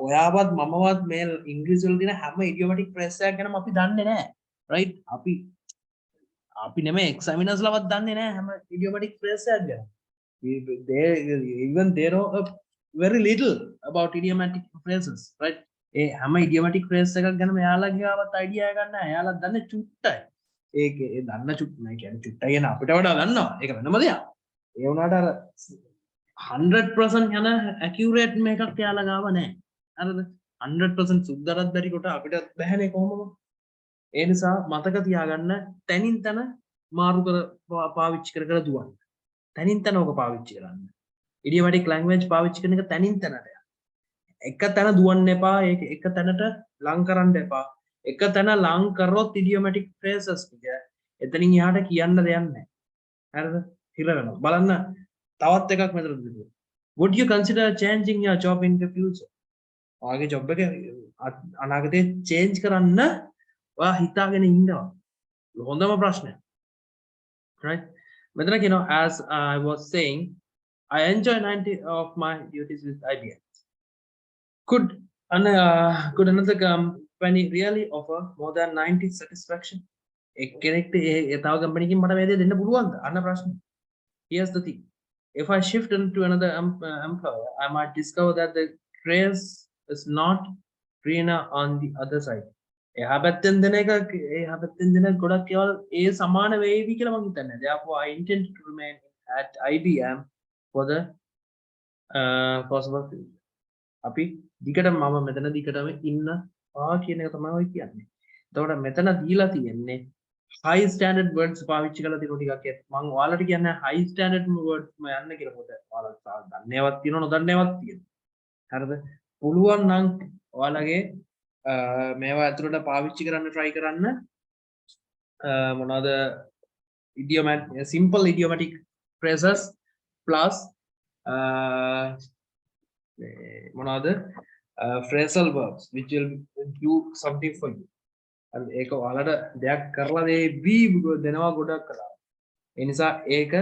ඔයාවත් මමවත් මේ ඉංග්‍රීසි වල තියෙන හැම idiomatic phrase එකක් ගැනම අපි දන්නේ නැහැ. right? අපි නෙමෙයි examiners ලවත් දන්නේ නැහැ හැම idiomatic phrase එකක් ගැන. They know very little about idiomatic phrases, right? ඒ හැම idiomatic phrase එකක් ගැනම එයාලගේවත් idea එකක් නැහැ. එයාලා දන්නේ චුට්ටයි. ඒක ඒ දන්න චුට්ට නෑ කියන්නේ චුට්ටයි කියන අපිට වඩා දන්නවා. ඒක වෙනම දෙයක්. ඒ වුණාට අර 100% යන accurate මේකක් එයාලා ගාව නැහැ. හරිද? 100% සුද්ධරත් බැරි කොට අපිට බැහැනේ කොහොමද? ඒ නිසා මතක තියාගන්න තනින් තන මාරු කර පාවිච්චි කර දුවන්න. තනින් තන ඔක පාවිච්චි කරන්න. idiomatic language පාවිච්චි කරන එක තනින් තනට. එක තැන දුවන්න එපා. ඒක එක තැනට ලං කරන්න එපා. එක තැන ලං කරොත් idiomatic phrases ටික එතනින් එහාට කියන්න දෙයක් නැහැ. හරිද? හිර වෙනවා. බලන්න තවත් එකක් මෙතන දෙනවා. Would you consider changing your job in the future? ඔයාගේ job එක අනාගතේ change කරන්න ඔයා හිතාගෙන ඉන්නවා. හොඳම ප්‍රශ්නය. Right? මෙතන කියනවා as I was saying I enjoy 90 of my duties with IBM. Could another company really offer more than 90 satisfaction? එක්කෙනෙක්ට ඒ තව company එකකින් මට මේ දේ දෙන්න පුළුවන්ද? අන්න ප්‍රශ්නේ. Here's the thing. If I shift into another employer, I might discover that the grass is not greener on the other side. එහා පැත්තෙන් දෙන ගොඩක් ඒවා ඒ සමාන වේවි කියලා මම හිතන්නේ. Therefore, I intend to remain at IBM for the possible future. අපි දිගටම මම මෙතන දිගටම ඉන්නවා කියන එක තමයි ඔය කියන්නේ. එතකොට මෙතන දීලා තියෙන්නේ high standard words පාවිච්චි කරලා තියෙන ටිකක් මම ඔයාලට කියන්නේ high standard words ම යන්න කියලා පොත. ඔයාලා දන්නේවත් තියෙනවා නොදන්නේවත් තියෙනවා. හරිද? පුළුවන් නම් ඔයාලගේ මේවා ඇතුළට පාවිච්චි කරන්න try කරන්න මොනවාද simple idiomatic phrases plus මොනවාද phrasal verbs which will do something for you. and ඒක ඔයාලට දෙයක් කරලා දෙනවා ගොඩක් කළා. ඒ නිසා ඒක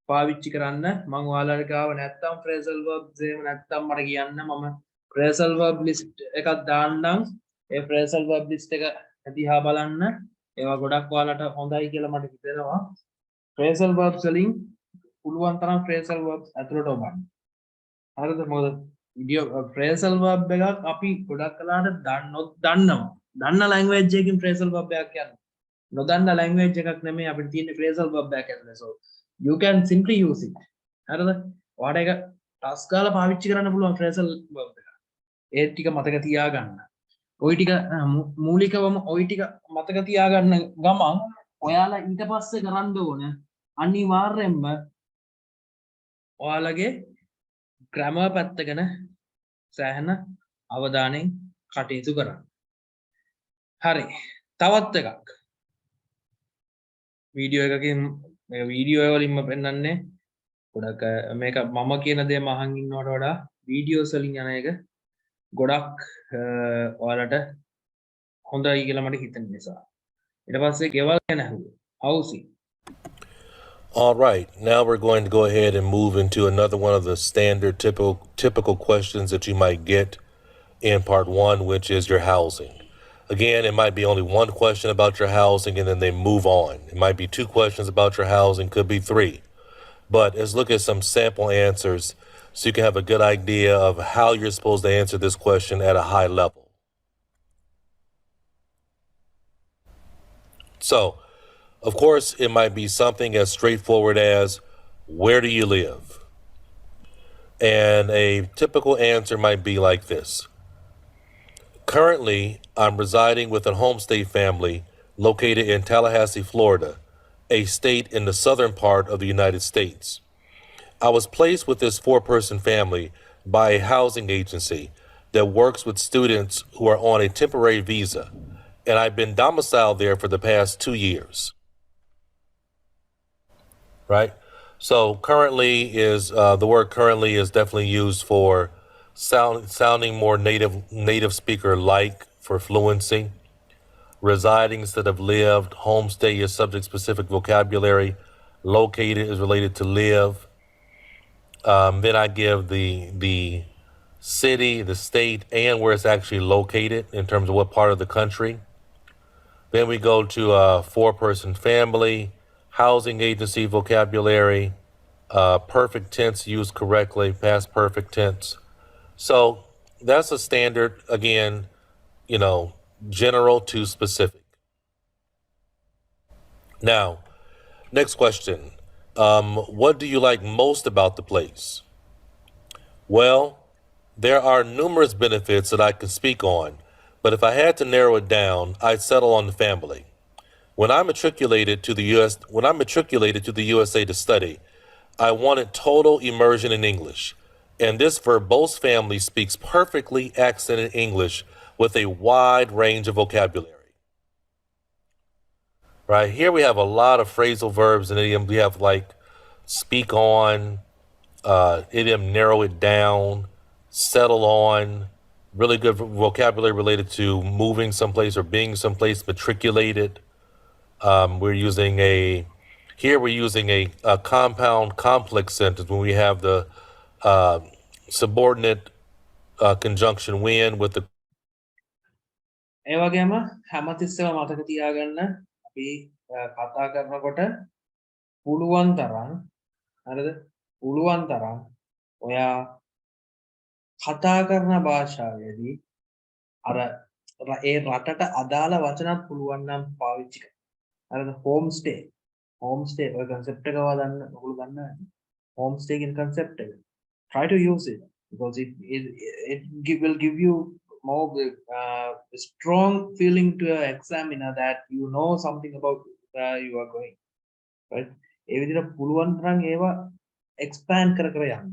පාවිච්චි කරන්න මම ඔයාලට ගාව නැත්තම් phrasal verbs එහෙම නැත්තම් මට කියන්න මම phrasal verb list එකක් දාන්නම් ඒ phrasal verb list එක දිහා බලන්න ඒවා ගොඩක් ඔයාලට හොඳයි කියලා මට හිතෙනවා phrasal verbs වලින් පුළුවන් තරම් phrasal verbs ඇතුළට ඔබන්න හරිද මොකද video phrasal verb එකක් අපි ගොඩක් කලාට දන්න language එකකින් phrasal verb එකක් කියන්නේ නොදන්න language එකක් නෙමෙයි අපිට තියෙන phrasal verb එකක් ඇතුළේ so you can simply use it හරිද ඔයාලට ඒක ටස් ගාලා පාවිච්චි කරන්න පුළුවන් phrasal verb එක ඒ ටික මතක තියාගන්න ওই ටික මූලිකවම ওই ටික මතක තියාගන්න ගමන් ඔයාලා ඊට පස්සේ කරන්න ඕන අනිවාර්යෙන්ම ඔයාලගේ grammar පැත්ත ගැන සෑහෙන අවධානයෙන් කටයුතු කරන්න. හරි. තවත් එකක්. වීඩියෝ එකකින් මේ වීඩියෝ වලින්ම පෙන්නන්නේ ගොඩක් මේක මම කියන දේ මහන් ඉන්නවට වඩා වීඩියෝස් වලින් යන එක ගොඩක් ඔයාලට හොඳයි කියලා මට හිතෙන නිසා. ඊට පස්සේ ගෙවල් ගැන අහුවා. housing. All right, now we're going to go ahead and move into another one of the standard typical questions that you might get in part 1, which is your housing. Again, it might be only one question about your housing and then they move on. It might be 2 questions about your housing, could be 3. But let's look at some sample answers so you can have a good idea of how you're supposed to answer this question at a high level. So, of course, it might be something as straightforward as, where do you live? And a typical answer might be like this. Currently, I'm residing with a homestay family located in Tallahassee, Florida, a state in the southern part of the United States. I was placed with this 4-person family by a housing agency that works with students who are on a temporary visa, and I've been domiciled there for the past 2 years. Right? So currently is the word currently is definitely used for sounding more native speaker like for fluency. Residing instead of lived. Homestay is subject specific vocabulary. Located is related to live. Then I give the city, the state, and where it's actually located in terms of what part of the country. Then we go to a 4-person family, housing agency vocabulary, perfect tense used correctly, past perfect tense. So that's a standard, again, general to specific. Now, next question. What do you like most about the place? Well, there are numerous benefits that I can speak on, but if I had to narrow it down, I'd settle on the family. When I matriculated to the USA to study, I wanted total immersion in English, and this verbose family speaks perfectly accented English with a wide range of vocabulary. Right here we have a lot of phrasal verbs and idiom. We have like speak on, idiom narrow it down, settle on, really good vocabulary related to moving someplace or being someplace, matriculated. We're using a compound complex sentence when we have the subordinate conjunction when with the. ඒ වගේම හැමතිස්සෙම මතක තියාගන්න අපි කතා කරනකොට පුළුවන් තරම් හරිද පුළුවන් තරම් ඔයා කතා කරන භාෂාවේදී අර ඒ රටට අදාළ වචනත් පුළුවන් නම් පාවිච්චි කරන්න. හරිද homestay ඔය concept එක වදන්න ඔයගොල්ලෝ දන්නවද? homestay කියන concept එක. Try to use it because it will give you more strong feeling to your examiner that you know something about where you are going. Right? ඒ විදිහට පුළුවන් තරම් ඒවා expand කර යන්න.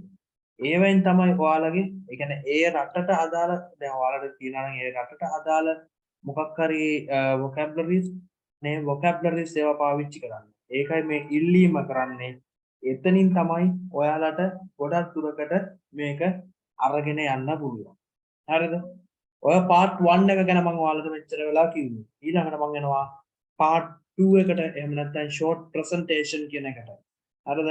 ඒවෙන් තමයි ඔයාලගේ ඒ කියන්නේ ඒ රටට අදාළ දැන් ඔයාලට කියනවා නම් ඒ රටට අදාළ මොකක් හරි vocabularies මේ vocabularies ඒවා පාවිච්චි කරන්න. ඒකයි මේ ඉල්ලීම කරන්නේ. එතනින් තමයි ඔයාලට ගොඩක් දුරකට මේක අරගෙන යන්න පුළුවන්. හරිද? ඔය part 1 එක ගැන මම ඔයාලට මෙච්චර වෙලා කිව්වේ. ඊළඟට මම යනවා part 2 එකට එහෙම නැත්නම් short presentation කියන එකට. හරිද?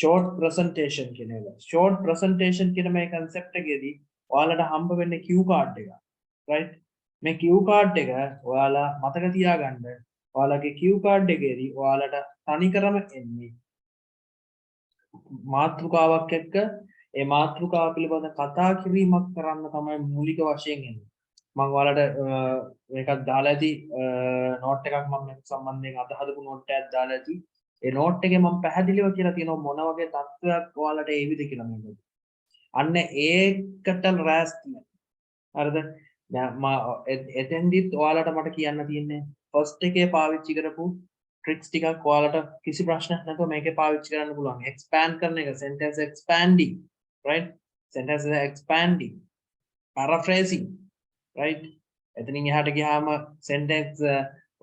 short presentation කියන එක. short presentation කියන මේ concept එකේදී ඔයාලට හම්බ වෙන්නේ cue card එක. right? මේ cue card එක ඔයාලා මතක තියාගන්න. ඔයාලගේ cue card එකේදී ඔයාලට තනිකරම එන්නේ මාතෘකාවක් එක්ක ඒ මාතෘකාව පිළිබඳ කතා කිරීමක් කරන්න තමයි මූලික වශයෙන් එන්නේ. මම ඔයාලට මේකක් දාලා ඇති නෝට් එකක් මම මේක සම්බන්ධයෙන් අද හදපු නෝට් එකක් දාලා ඇති. ඒ නෝට් එකේ මම පැහැදිලිව කියලා තියෙනවා මොන වගේ තත්ත්වයක් ඔයාලට එවිද කියලා මේක. අන්න ඒකට රැස් තියෙනවා. හරිද? දැන් එතෙන්දිත් ඔයාලට මට කියන්න තියෙන්නේ ෆස්ට් එකේ පාවිච්චි කරපු ට්‍රික්ස් ටිකක් ඔයාලට කිසි ප්‍රශ්නයක් නැතුව මේකේ පාවිච්චි කරන්න පුළුවන්. expand කරන එක, sentence expanding, right? sentence expanding, paraphrasing, right? එතනින් එහාට ගියාම sentence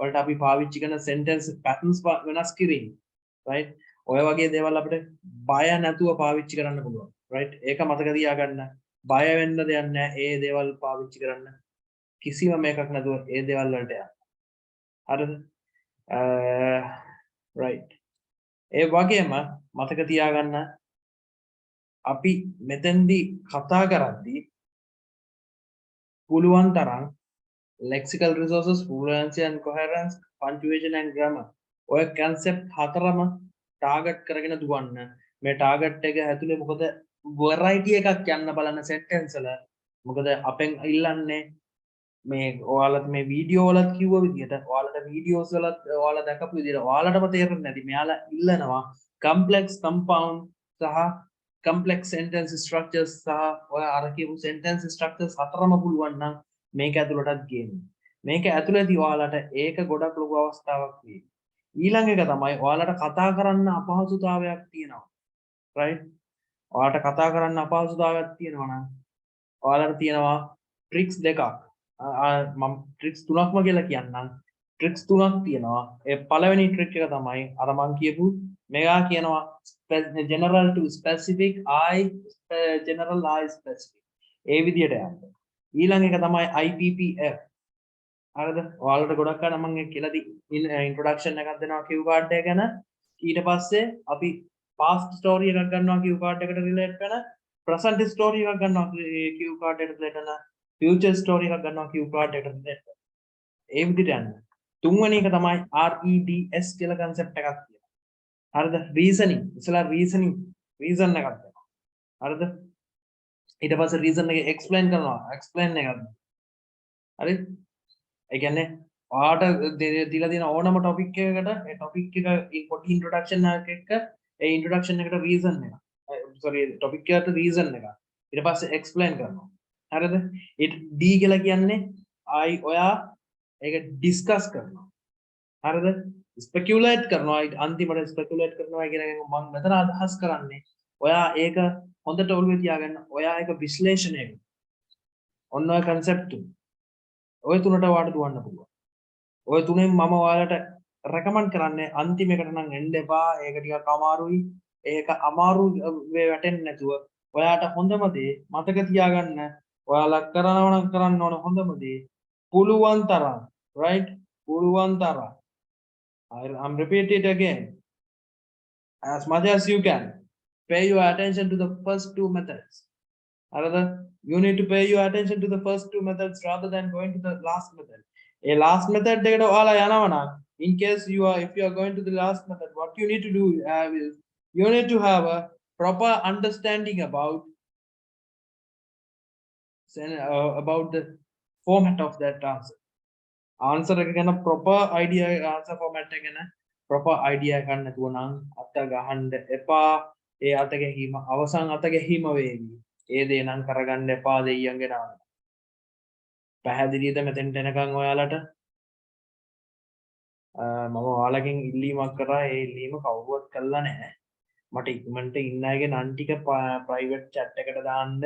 වලට අපි පාවිච්චි කරන sentence patterns වෙනස් කිරීම, right? ඔය වගේ දේවල් අපිට බය නැතුව පාවිච්චි කරන්න පුළුවන්, right? ඒක මතක තියාගන්න. බය වෙන්න දෙයක් නැහැ. ඒ දේවල් පාවිච්චි කරන්න කිසිම මේකක් නැතුව ඒ දේවල් වලට යන්න. හරිද? right. ඒ වගේම මතක තියාගන්න අපි මෙතෙන්දී කතා කරද්දී පුළුවන් තරම් lexical resources, fluency and coherence, punctuation and grammar ඔය concept හතරම target කරගෙන දුවන්න. මේ target එක ඇතුලේ මොකද variety එකක් යන්න බලන sentence වල. මොකද අපෙන් ඉල්ලන්නේ මේ ඔයාලත් මේ වීඩියෝ වලත් කිව්ව විදිහට ඔයාලට වීඩියෝස් වලත් ඔයාලා දැකපු විදිහට ඔයාලටම තේරෙන්නේ නැති මෙයාලා ඉල්ලනවා complex compound සහ complex sentence structures සහ ඔය අර කියපු sentence structures හතරම පුළුවන් නම් මේක ඇතුළටත් ගේන්න. මේක ඇතුළේදී ඔයාලට ඒක ගොඩක් ලොකු අවස්ථාවක් වෙයි. ඊළඟ එක තමයි ඔයාලට කතා කරන්න අපහසුතාවයක් තියෙනවා. right? ඔයාලට කතා කරන්න අපහසුතාවයක් තියෙනවා නම් ඔයාලට තියෙනවා tricks දෙකක්. මම ට්‍රික්ස් තුනක්ම කියලා කියන්නම්. ට්‍රික්ස් තුනක් තියෙනවා. ඒ පළවෙනි ට්‍රික් එක තමයි අර මම කියපු මෙයා කියනවා general to specific general I specific. ඒ විදිහට යන්න. ඊළඟ එක තමයි IPPF. හරිද? ඔයාලට ගොඩක් අය මම කියලා ඉන්ට්‍රොඩක්ෂන් එකක් දෙනවා cue card එක ගැන. ඊට පස්සේ අපි past story එකක් ගන්නවා cue card එකට relate කරන, present story එකක් ගන්නවා cue card එකට relate කරන, future story එකක් ගන්නවා cue card එකට relate කරන. ඒ විදිහට යන්න. තුන්වෙනි එක තමයි REDS කියලා concept එකක් තියෙනවා. හරිද? reasoning. ඉතලා reason එකක් දෙනවා. හරිද? ඊට පස්සේ reason එක explain කරනවා. explain එකක්. හරිද? ඒ කියන්නේ ඔයාට දීලා තියෙන ඕනම topic එකකට ඒ topic එක පොඩි introduction එකක් එක්ක ඒ introduction එකට reason එක. sorry topic එකට reason එක. ඊට පස්සේ explain කරනවා. හරිද? it D කියලා කියන්නේ ඔයා ඒක discuss කරනවා. හරිද? speculate කරනවා. අන්තිමට speculate කරනවා කියන එක මම මෙතන අදහස් කරන්නේ ඔයා ඒක හොඳට ඔළුවේ තියාගන්න. ඔයා ඒක විශ්ලේෂණය කරනවා. ඔන්න ඔය concept ඔය තුනට ඔයාලට දුවන්න පුළුවන්. ඔය තුනෙන් මම ඔයාලට recommend කරන්නේ අන්තිම එකට නම් එන්න එපා. ඒක ටිකක් අමාරුයි. ඒක අමාරු වැටෙන්නේ නැතුව ඔයාට හොඳම දේ මතක තියාගන්න. ඔයාලා කරනවා නම් කරන්න ඕන හොඳම දේ පුළුවන් තරම්, right? පුළුවන් තරම්. I'm repeat it again. As much as you can, pay your attention to the first two methods. Rather, you need to pay your attention to the first two methods rather than going to the last method. A last method දෙකට ඔයාලා යනවා නම්, in case if you are going to the last method, what you need to do is you need to have a proper understanding about the format of that answer. Answer එක ගැන proper idea answer format එක ගැන proper idea එකක් නැතුව නම් අත ගහන්න එපා. ඒ අත ගැහිම අවසන් අත ගැහිම වේවි. ඒ දේ නම් කරගන්න එපා දෙයියන්ගේ නාම. පැහැදිලිද මෙතෙන්ට එනකන් ඔයාලට? මම ඔයාලගෙන් ඉල්ලීමක් කරා. ඒ ඉල්ලීම කවුරුවත් කළා නැහැ. මට ඉක්මනට ඉන්න අයගේ නම් ටික private chat එකට දාන්න.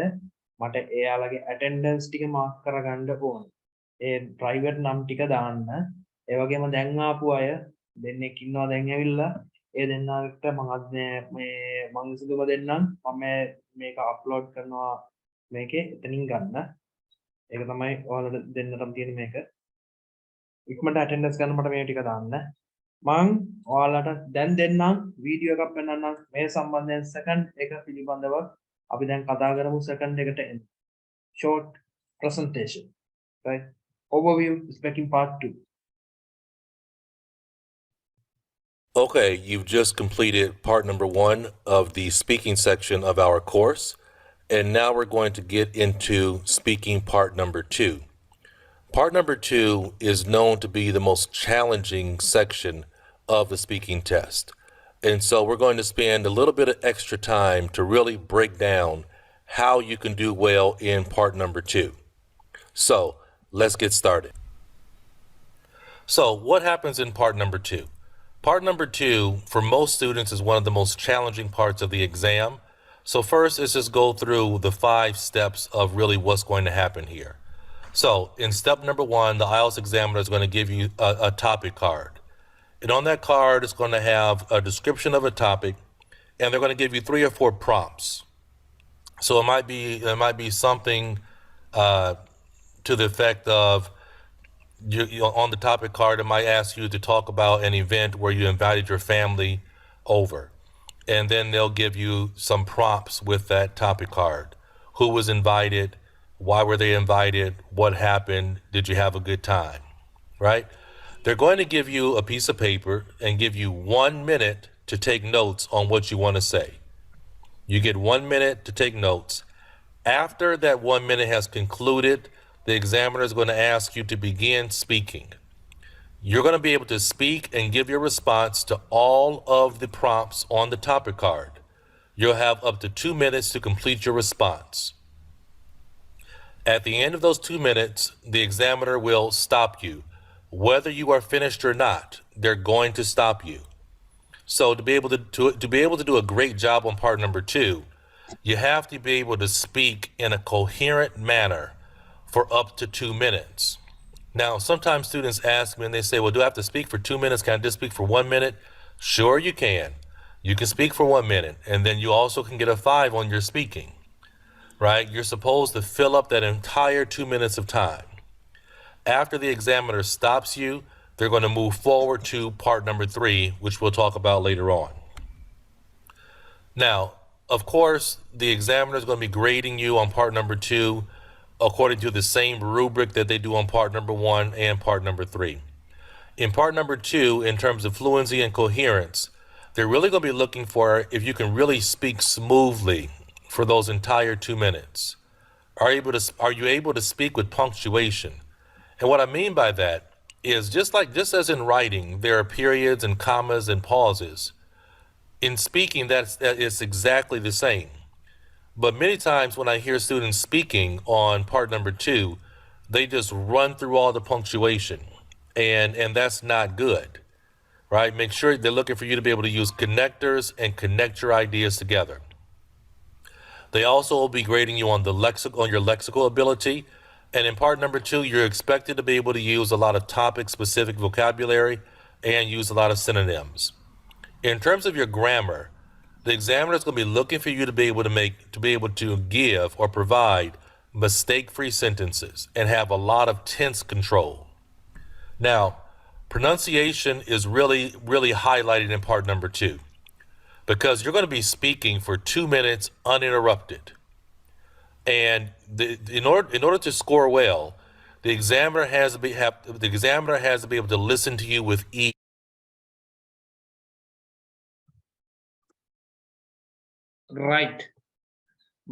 මට එයාලගේ attendance ටික mark කරගන්න ඕනේ. ඒ private නම් ටික දාන්න. ඒ වගේම දැන් ආපු අය දෙන්නෙක් ඉන්නවා දැන් ඇවිල්ලා. ඒ දෙන්නාට මම විසඳුම දෙන්නම්. මම මේක අප්ලෝඩ් කරනවා මේකේ එතනින් ගන්න. ඒක තමයි ඔයාලට දෙන්නටම තියෙන මේක. ඉක්මනට attendance ගන්න මට මේ ටික දාන්න. මම ඔයාලට දැන් දෙන්නම් වීඩියෝ එකක් පෙන්නන්නම් මේ සම්බන්ධයෙන් second එක පිළිබඳව අපි දැන් කතා කරමු second එකට එන්න. short presentation, right? Overview speaking part 2. Okay, you've just completed part number 1 of the speaking section of our course, and now we're going to get into speaking part number 2. Part number 2 is known to be the most challenging section of the speaking test. And so we're going to spend a little bit of extra time to really break down how you can do well in part number 2. So let's get started. So what happens in part number 2? Part number 2 for most students is one of the most challenging parts of the exam. So first, let's just go through the 5 steps of really what's going to happen here. So in step number 1, the IELTS examiner is going to give you a topic card. And on that card, it's going to have a description of a topic, and they're going to give you 3 or 4 prompts. So it might be something to the effect of, on the topic card, it might ask you to talk about an event where you invited your family over. And then they'll give you some prompts with that topic card. Who was invited? Why were they invited? What happened? Did you have a good time? Right? They're going to give you a piece of paper and give you 1 minute to take notes on what you want to say. You get 1 minute to take notes. After that 1 minute has concluded, the examiner is going to ask you to begin speaking. You're going to be able to speak and give your response to all of the prompts on the topic card. You'll have up to 2 minutes to complete your response. At the end of those 2 minutes, the examiner will stop you. Whether you are finished or not, they're going to stop you. So to be able to do a great job on part number 2, you have to be able to speak in a coherent manner for up to 2 minutes. Now, sometimes students ask me and they say, well, do I have to speak for 2 minutes? Can I just speak for 1 minute? Sure, you can. You can speak for 1 minute, and then you also can get a 5 on your speaking, right? You're supposed to fill up that entire 2 minutes of time. After the examiner stops you, they're going to move forward to part number 3, which we'll talk about later on. Now, of course, the examiner is going to be grading you on part number 2 according to the same rubric that they do on part number 1 and part number 3. In part number 2, in terms of fluency and coherence, they're really going to be looking for if you can really speak smoothly for those entire 2 minutes. Are you able to speak with punctuation? And what I mean by that is just as in writing, there are periods and commas and pauses. In speaking, that is exactly the same. But many times when I hear students speaking on part number 2, they just run through all the punctuation, and that's not good, right? Make sure they're looking for you to be able to use connectors and connect your ideas together. They also will be grading you on your lexical ability. And in part number 2, you're expected to be able to use a lot of topic-specific vocabulary and use a lot of synonyms. In terms of your grammar, the examiner is going to be looking for you to be able to give or provide mistake-free sentences and have a lot of tense control. Now, pronunciation is really, really highlighted in part number 2 because you're going to be speaking for 2 minutes uninterrupted. And in order to score well, the examiner has to be able to listen to you with ease. Right.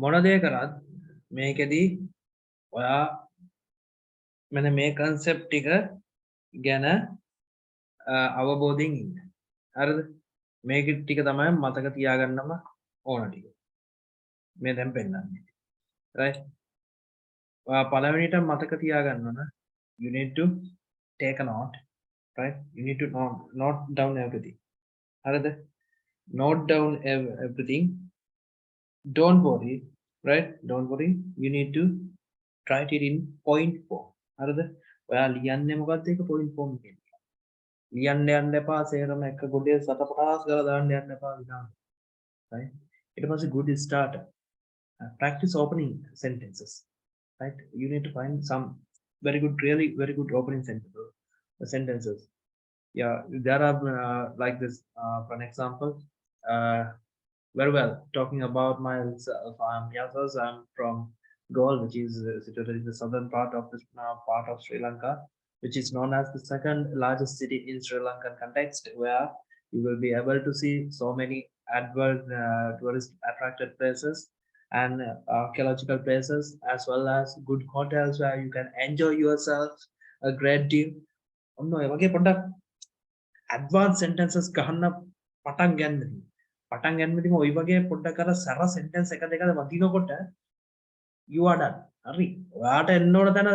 මොන දේ කරත් මේකෙදී ඔයා මෙන්න මේ concept ටික ගැන අවබෝධයෙන් ඉන්න. හරිද? මේක ටික තමයි මතක තියාගන්නම ඕන ටික. මේ දැන් පෙන්නන්නේ. Right? පළවෙනිට මතක තියාගන්න ඕන. You need to take a note, right? You need to note down everything. හරිද? Note down everything. Don't worry, right? Don't worry. You need to write it in point form. හරිද? ඔයා ලියන්නේ මොකක්ද ඒක point form එකෙන්. ලියන්න යන්න එපා සේරම එක ගොඩේ සතපටාස් කරලා දාන්න යන්න එපා විනාඩි. Right? It was a good starter. Practice opening sentences. Right? You need to find some very good opening sentences. Yeah, there are like this. For an example, very well talking about myself. I'm Yasas. I'm from Galle, which is situated in the southern part of Sri Lanka, which is known as the second largest city in Sri Lankan context, where you will be able to see so many advert tourist attracted places and archaeological places, as well as good hotels where you can enjoy yourself a great deal. Advanced sentences ගහන්න පටන් ගන්නදී ඔය වගේ පොඩ්ඩක් අර සර sentence එක දෙක වදිනකොට you are done. හරි. ඔයාට එන්න ඕන තැන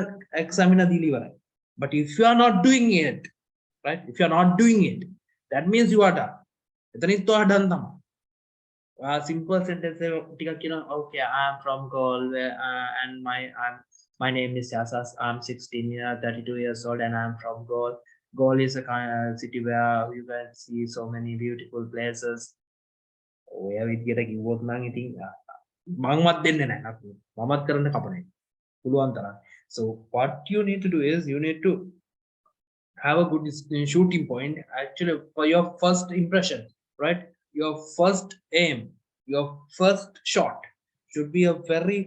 examiner දීලා ඉවරයි. But if you are not doing it, right? If you are not doing it, that means you are done. එතනින් ඔයා done තමයි. Simple sentence ටිකක් කියනවා, okay, I am from Galway and my name is Yasas. I'm 32 years old and I'm from Galway. Galway is a kind of city where you can see so many beautiful places. ඔය විදියට කිව්වොත් නම් ඉතින් මංවත් දෙන්නේ නැහැ. මමත් කරන්න කපන්නේ. පුළුවන් තරම්. So what you need to do is you need to have a good shooting point actually for your first impression, right? Your first aim, your first shot should be a very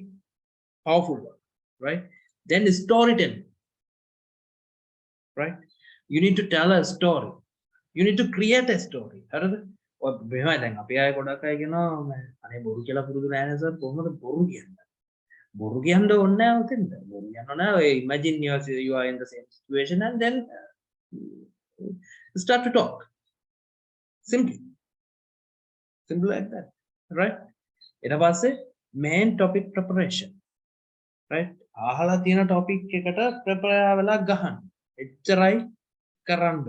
powerful one, right? Then storytelling, right? You need to tell a story. You need to create a story. ඔය බෙහෙමයි දැන් අපි ආයේ ගොඩක් අය කියනවා අනේ බොරු කියලා පුරුදු නැහැ නේ සර් කොහොමද බොරු කියන්නේ? බොරු කියන්න ඕනේ නැහැ උතෙන්ද. බොරු කියන්න ඕනේ ඔය imagine you are in the same situation and then start to talk. Simple like that, right? ඊට පස්සේ main topic preparation, right? අහලා තියෙන topic එකට prepare වෙලා ගහන්න. එච්චරයි කරන්න.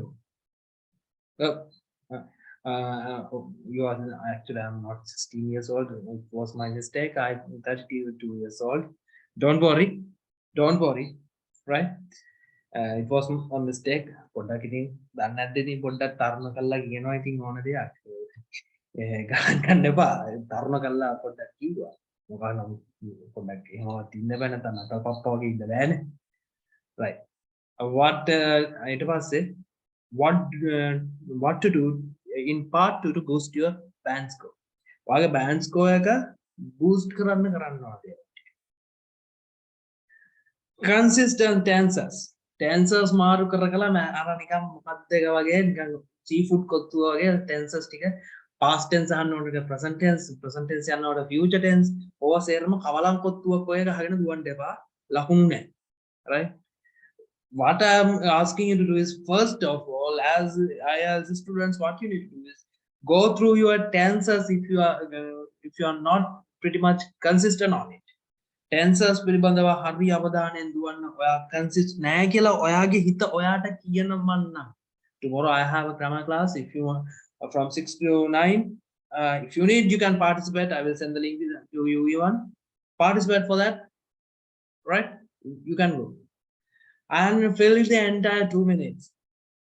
You are actually, I'm not 16 years old. It was my mistake. I'm 32 years old. Don't worry, right? It was a mistake. පොඩ්ඩක් ඉතින් දන්නේ නැද්ද ඉතින් පොඩ්ඩක් තරුණ කළා කියනවා ඉතින් ඕන දෙයක්. ගණන් ගන්න එපා. තරුණ කළා පොඩ්ඩක් කිව්වා. මොකද නම් පොඩ්ඩක් එහෙමවත් ඉන්න බෑ නැත්නම් අත පප්පා වගේ ඉන්න බෑනේ. Right. ඊට පස්සේ what to do in part 2 to boost your band score. ඔයාගේ band score එක boost කරන්න ඕනේ. Consistent tenses මාරු කරකලා අර නිකන් මොකක්ද එක වගේ නිකන් seafood කොත්තුව වගේ tenses ටික past tense අහන්න ඕනේ, present tense යන්න ඕනේ, future tense ඕවා සේරම කවලම් කොත්තුවක් ඔය ගහගෙන දුවන්න එපා. ලකුණු නැහැ. Right? What I'm asking you to do is, first of all, as students, what you need to do is go through your tenses if you are not pretty much consistent on it. Tenses පිළිබඳව හරි අවධානයෙන් දුවන්න. ඔයා consist නැහැ කියලා ඔයාගේ හිත ඔයාට කියනමන්න. Tomorrow I have a grammar class. If you want from 6 to 9, if you need, you can participate. I will send the link to you. You want participate for that, right? You can go. And fill the entire 2 minutes.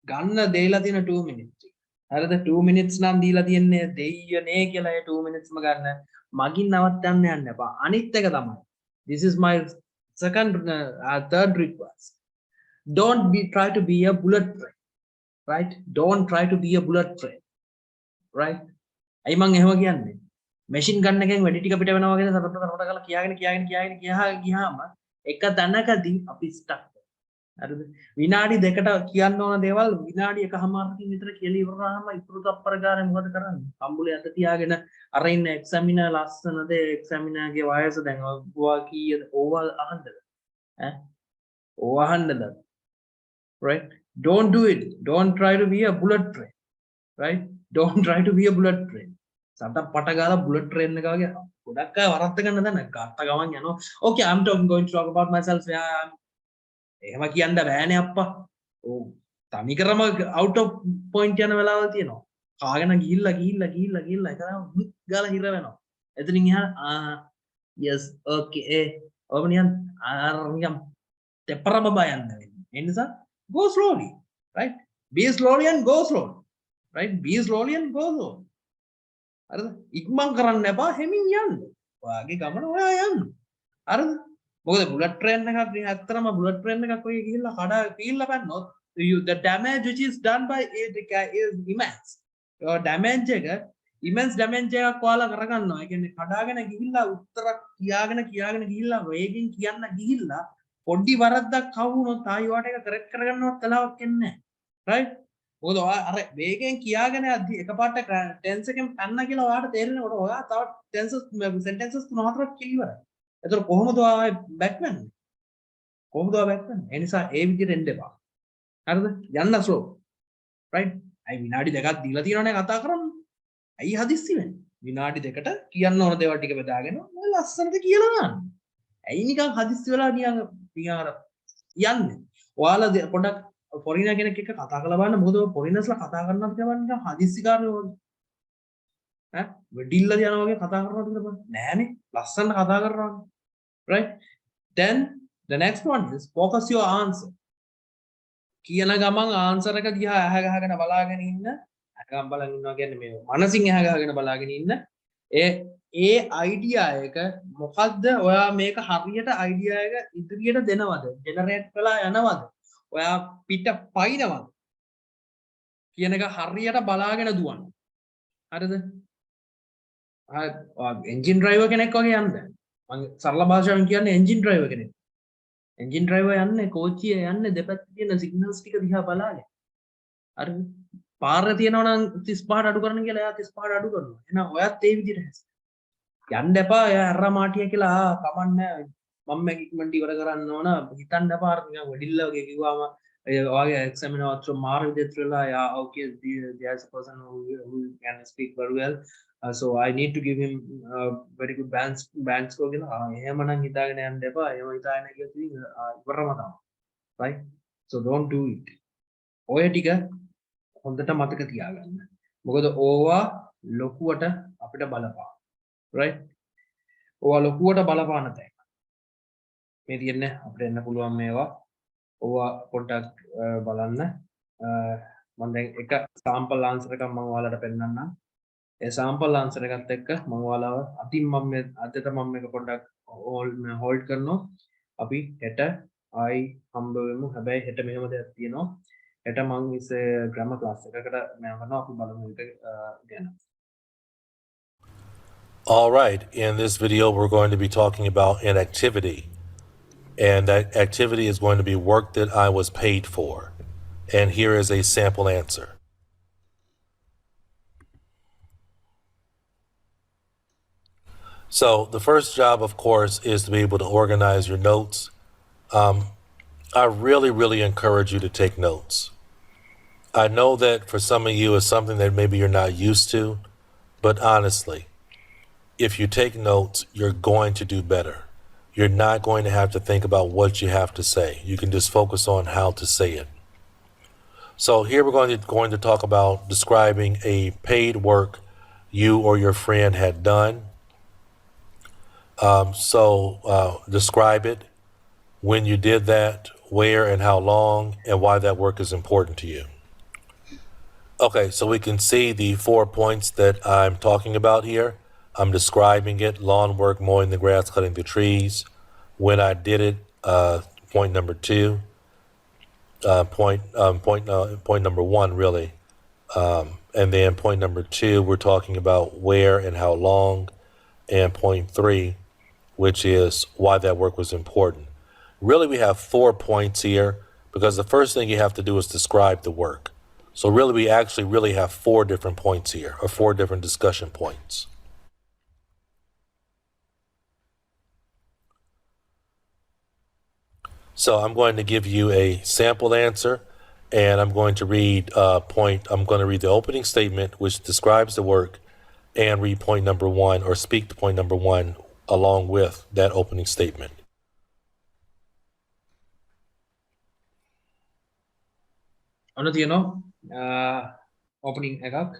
ගන්න දෙයිලා තියෙන 2 minutes. හරිද? 2 minutes නම් දීලා තියන්නේ දෙයියනේ කියලා ඒ 2 minutes ම ගන්න. මගින් නවත්තන්න යන්න එපා. අනිත් එක තමයි. This is my third request. Don't try to be a bullet train. Right? Don't try to be a bullet train. Right? අයි මං එහෙම කියන්නේ. මැෂින් ගන්න එකෙන් වැඩි ටික පිට වෙනවා වගේ සරප්ප කරලා කියාගෙන ගියාම එක තැනකදී අපි stuck. විනාඩි දෙකට කියන්න ඕන දේවල් විනාඩි එකමාරකින් විතර කියලා ඉවරනහම ඉතුරු තප්පර ගානේ මොකද කරන්නේ? කම්බුලේ අත තියාගෙන අර ඉන්න එක්සැමිනර් ලස්සනද එක්සැමිනර්ගේ වයස දැන් ඔවා කීයද ඕවා අහන්නද? ඕවා අහන්නද? Right? Don't do it. Don't try to be a bullet train. Right? Don't try to be a bullet train. සතප් පට ගාලා bullet train එක වගේ ගොඩක් අය වරද්ද ගන්න දන්නේ ගත්ත ගමන් යනවා. Okay, I'm going to talk about myself. Yeah, එහෙම කියන්න බෑනේ අප්පා. ඔව්. තනි කරම out of point යන වෙලාවල් තියෙනවා. කාගෙන ගිහිල්ලා එකම ගාලා හිර වෙනවා. එතනින් එහා yes okay ඔබ නිකන් තෙපර බබා යන්න වෙන්නේ. ඒ නිසා go slowly, right? Be slowly and go slowly. Right? Be slowly and go slowly. හරිද? ඉක්මන් කරන්න එපා, හැමින් යන්න. ඔයාගේ ගමන ඔයා යන්න. හරිද? මොකද බුලට් ට්‍රේන් එකක් ඇත්තටම බුලට් ට්‍රේන් එකක් ඔය ගිහිල්ලා කඩ පීල්ලා පැන්නොත් the damage which is done by it is immense. Your damage එක immense damage එකක් ඔයාලා කරගන්නවා. ඒ කියන්නේ කඩාගෙන ගිහිල්ලා උත්තර කියාගෙන ගිහිල්ලා වේගෙන් කියන්න ගිහිල්ලා පොඩි වරද්දක් වුණොත් ආයි වාට එක කරෙක්ට් කරගන්නවත් වෙලාවක් එන්නේ නැහැ. right? මොකද ඔයා අර වේගෙන් කියාගෙන යද්දි එකපාරට ටෙන්ස් එකෙන් පැන්න කියලා ඔයාට තේරෙනකොට ඔයා තව ටෙන්සස් සෙන්ටෙන්සස් තුන හතරක් කියලා ඉවරයි. එතකොට කොහොමද ඔයා බෑක් වෙන්නේ? කොහොමද ඔයා බෑක් වෙන්නේ? ඒ නිසා ඒ විදිහට එන්න එපා. හරිද? යන්න ස්ලෝ. right? අයි විනාඩි දෙකක් දීලා තියෙනවනේ කතා කරන්න. ඇයි හදිස්සි වෙන්නේ? විනාඩි දෙකට කියන්න ඕන දේවල් ටික බෙදාගෙන ඔය ලස්සනට කියලා ගන්න. ඇයි නිකන් හදිස්සි වෙලා නිකන් අර යන්නේ? ඔයාලා පොඩක් ෆොරිනර් කෙනෙක් එක්ක කතා කරලා බලන්න. මොකද ඔය ෆොරිනර්ස්ලා කතා කරනවා කියලා නිකන් හදිස්සිකාරයෝ වගේ. ඈ වෙඩිල්ලා යනවා වගේ කතා කරනවාද කියලා බලන්න. නෑනේ. ලස්සනට කතා කරනවා. right? Then the next one is focus your answer. කියන ගමන් ආන්සර් එක දිහා ඇහැ ගහගෙන බලාගෙන ඉන්න. ඇහගම් බලන් ඉන්නවා කියන්නේ මේ මනසින් ඇහැ ගහගෙන බලාගෙන ඉන්න. ඒ අයිඩියා එක මොකද්ද? ඔයා මේක හරියට අයිඩියා එක ඉදිරියට දෙනවද? ජෙනරේට් වෙලා යනවද? ඔයා පිට පයින්නවද? කියන එක හරියට බලාගෙන දුවන්න. හරිද? එන්ජින් ඩ්‍රයිවර් කෙනෙක් වගේ යන්න. මම සරල භාෂාවෙන් කියන්නේ එන්ජින් ඩ්‍රයිවර් කෙනෙක්. එන්ජින් ඩ්‍රයිවර් යන්නේ කෝච්චිය යන්නේ දෙපැත්තේ තියෙන සිග්නල්ස් ටික දිහා බලාගෙන. හරිද? පාරේ තියෙනවා නම් 35ට අඩු කරන්න කියලා එයා 35ට අඩු කරනවා. එහෙනම් ඔයත් ඒ විදිහට හැස්. යන්න එපා එයා අරලා මාටිය කියලා කමන්නේ මම මේක ඉක්මනට ඉවර කරන්න ඕන හිතන්න එපා අර නිකන් වෙඩිල්ල වගේ කිව්වම ඒ වගේ එක්සැමිනර් අතර මාර විදිහට වෙලා යා okay there's a person who can speak very well so I need to give him very good bands score කියලා එහෙමනම් හිතාගෙන යන්න එපා එහෙම හිතාගෙන ගියොත් ඉවරම තමයි right so don't do it ඔය ටික හොඳට මතක තියාගන්න මොකද ඕවා ලොකුවට අපිට බලපාන right ඕවා ලොකුවට බලපාන තැන් මේ තියෙන්නේ අපිට එන්න පුළුවන් මේවා ඕවා පොඩ්ඩක් බලන්න මම දැන් එක සාම්පල් ආන්සර් එකක් මම ඔයාලට පෙන්නන්නම් ඒ සාම්පල් ආන්සර් එකත් එක්ක මම ඔයාලව අතින් මම අදට මම මේක පොඩ්ඩක් හෝල්ඩ් කරනවා අපි හෙට ආයි හම්බ වෙමු හැබැයි හෙට මෙහෙම දෙයක් තියෙනවා හෙට මම ඉස්සේ ග්‍රැමර් ක්ලාස් එකකට මම කරනවා අපි බලමු ඒක ගැන All right, in this video, we're going to be talking about an activity. And that activity is going to be work that I was paid for. And here is a sample answer. So the first job, of course, is to be able to organize your notes. I really encourage you to take notes. I know that for some of you, it's something that maybe you're not used to, but honestly, if you take notes, you're going to do better. You're not going to have to think about what you have to say. You can just focus on how to say it. So here we're going to talk about describing a paid work you or your friend had done. Describe it, when you did that, where and how long, and why that work is important to you. Okay, so we can see the 4 points that I'm talking about here. I'm describing it, lawn work, mowing the grass, cutting the trees. When I did it, point number 2. Point number 1, really. And then point number 2, we're talking about where and how long. And point 3, which is why that work was important. Really, we have 4 points here because the first thing you have to do is describe the work. So really, we actually really have 4 different points here, or 4 different discussion points. So I'm going to give you a sample answer, and I'm going to read I'm going to read the opening statement, which describes the work, and read point number 1, or speak to point number 1 along with that opening statement. ඔන්න තියෙනවා opening එකක්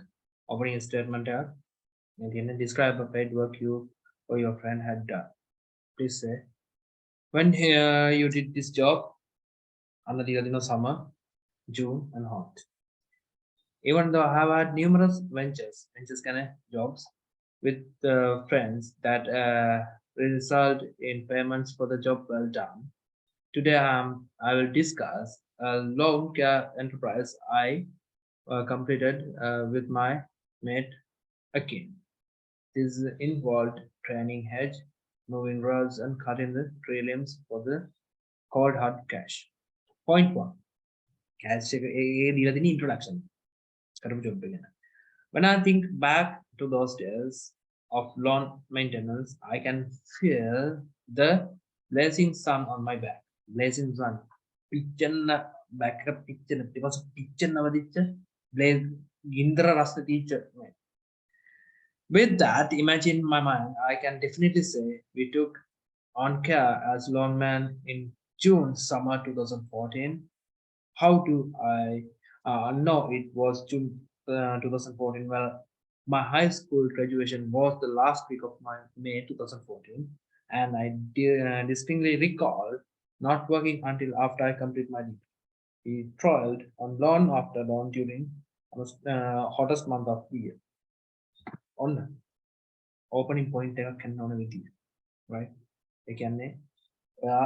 opening statement එකක් මේ තියෙන්නේ describe a paid work you or your friend had done please say when you did this job අන්න දීලා දිනවා summer June and hot even though I have had numerous ventures kind of jobs with friends that result in payments for the job well done today I will discuss a long care enterprise I completed with my mate Again, this involved training hedge, moving rods and cutting the tree limbs for the cold hard cash. Point 1. Cash introduction. When I think back to those days of lawn maintenance, I can feel the blazing sun on my back. Blazing sun. Pitchen back up pitchen. It was pitchen blaze Indra Rasta teacher. With that image in my mind, I can definitely say we took on care as lawnman in June summer 2014. How do I know it was June 2014? Well, my high school graduation was the last week of my May 2014, and I distinctly recall not working until after I complete my degree. We toiled on lawn after lawn during the hottest month of the year. On opening point එකක් ගන්න ඕන විදිය right ඒ කියන්නේ ඔයා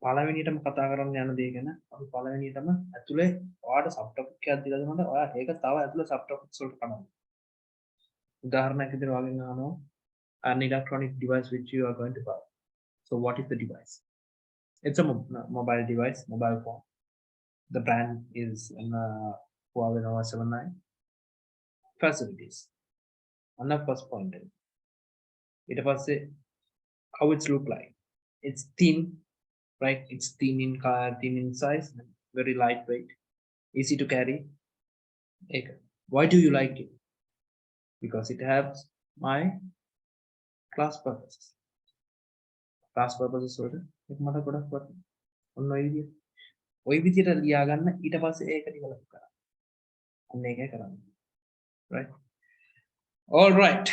පළවෙනියටම කතා කරන්න යන දේ ගැන අපි පළවෙනියටම ඇතුලේ ඔයාට සබ් ටොපික් එකක් දීලා දෙනකොට ඔයා ඒක තව ඇතුලේ සබ් ටොපික්ස් වලට කනවා උදාහරණයක් විදිහට වගේ අහනවා an electronic device which you are going to buy. So what is the device? It's a mobile device, mobile phone. The brand is Huawei Nova 79. Facilities. On the first point, it was how it's look like. It's thin, right? It's thin in size, very lightweight, easy to carry. Why do you like it? Because it helps my class purposes. Class purposes වලට එක මට ගොඩක් වත් ඔන්න ඔය විදියට ලියා ගන්න ඊට පස්සේ ඒක ඩිවෙලොප් කරන්න. අන්න ඒකයි කරන්නේ. Right? All right.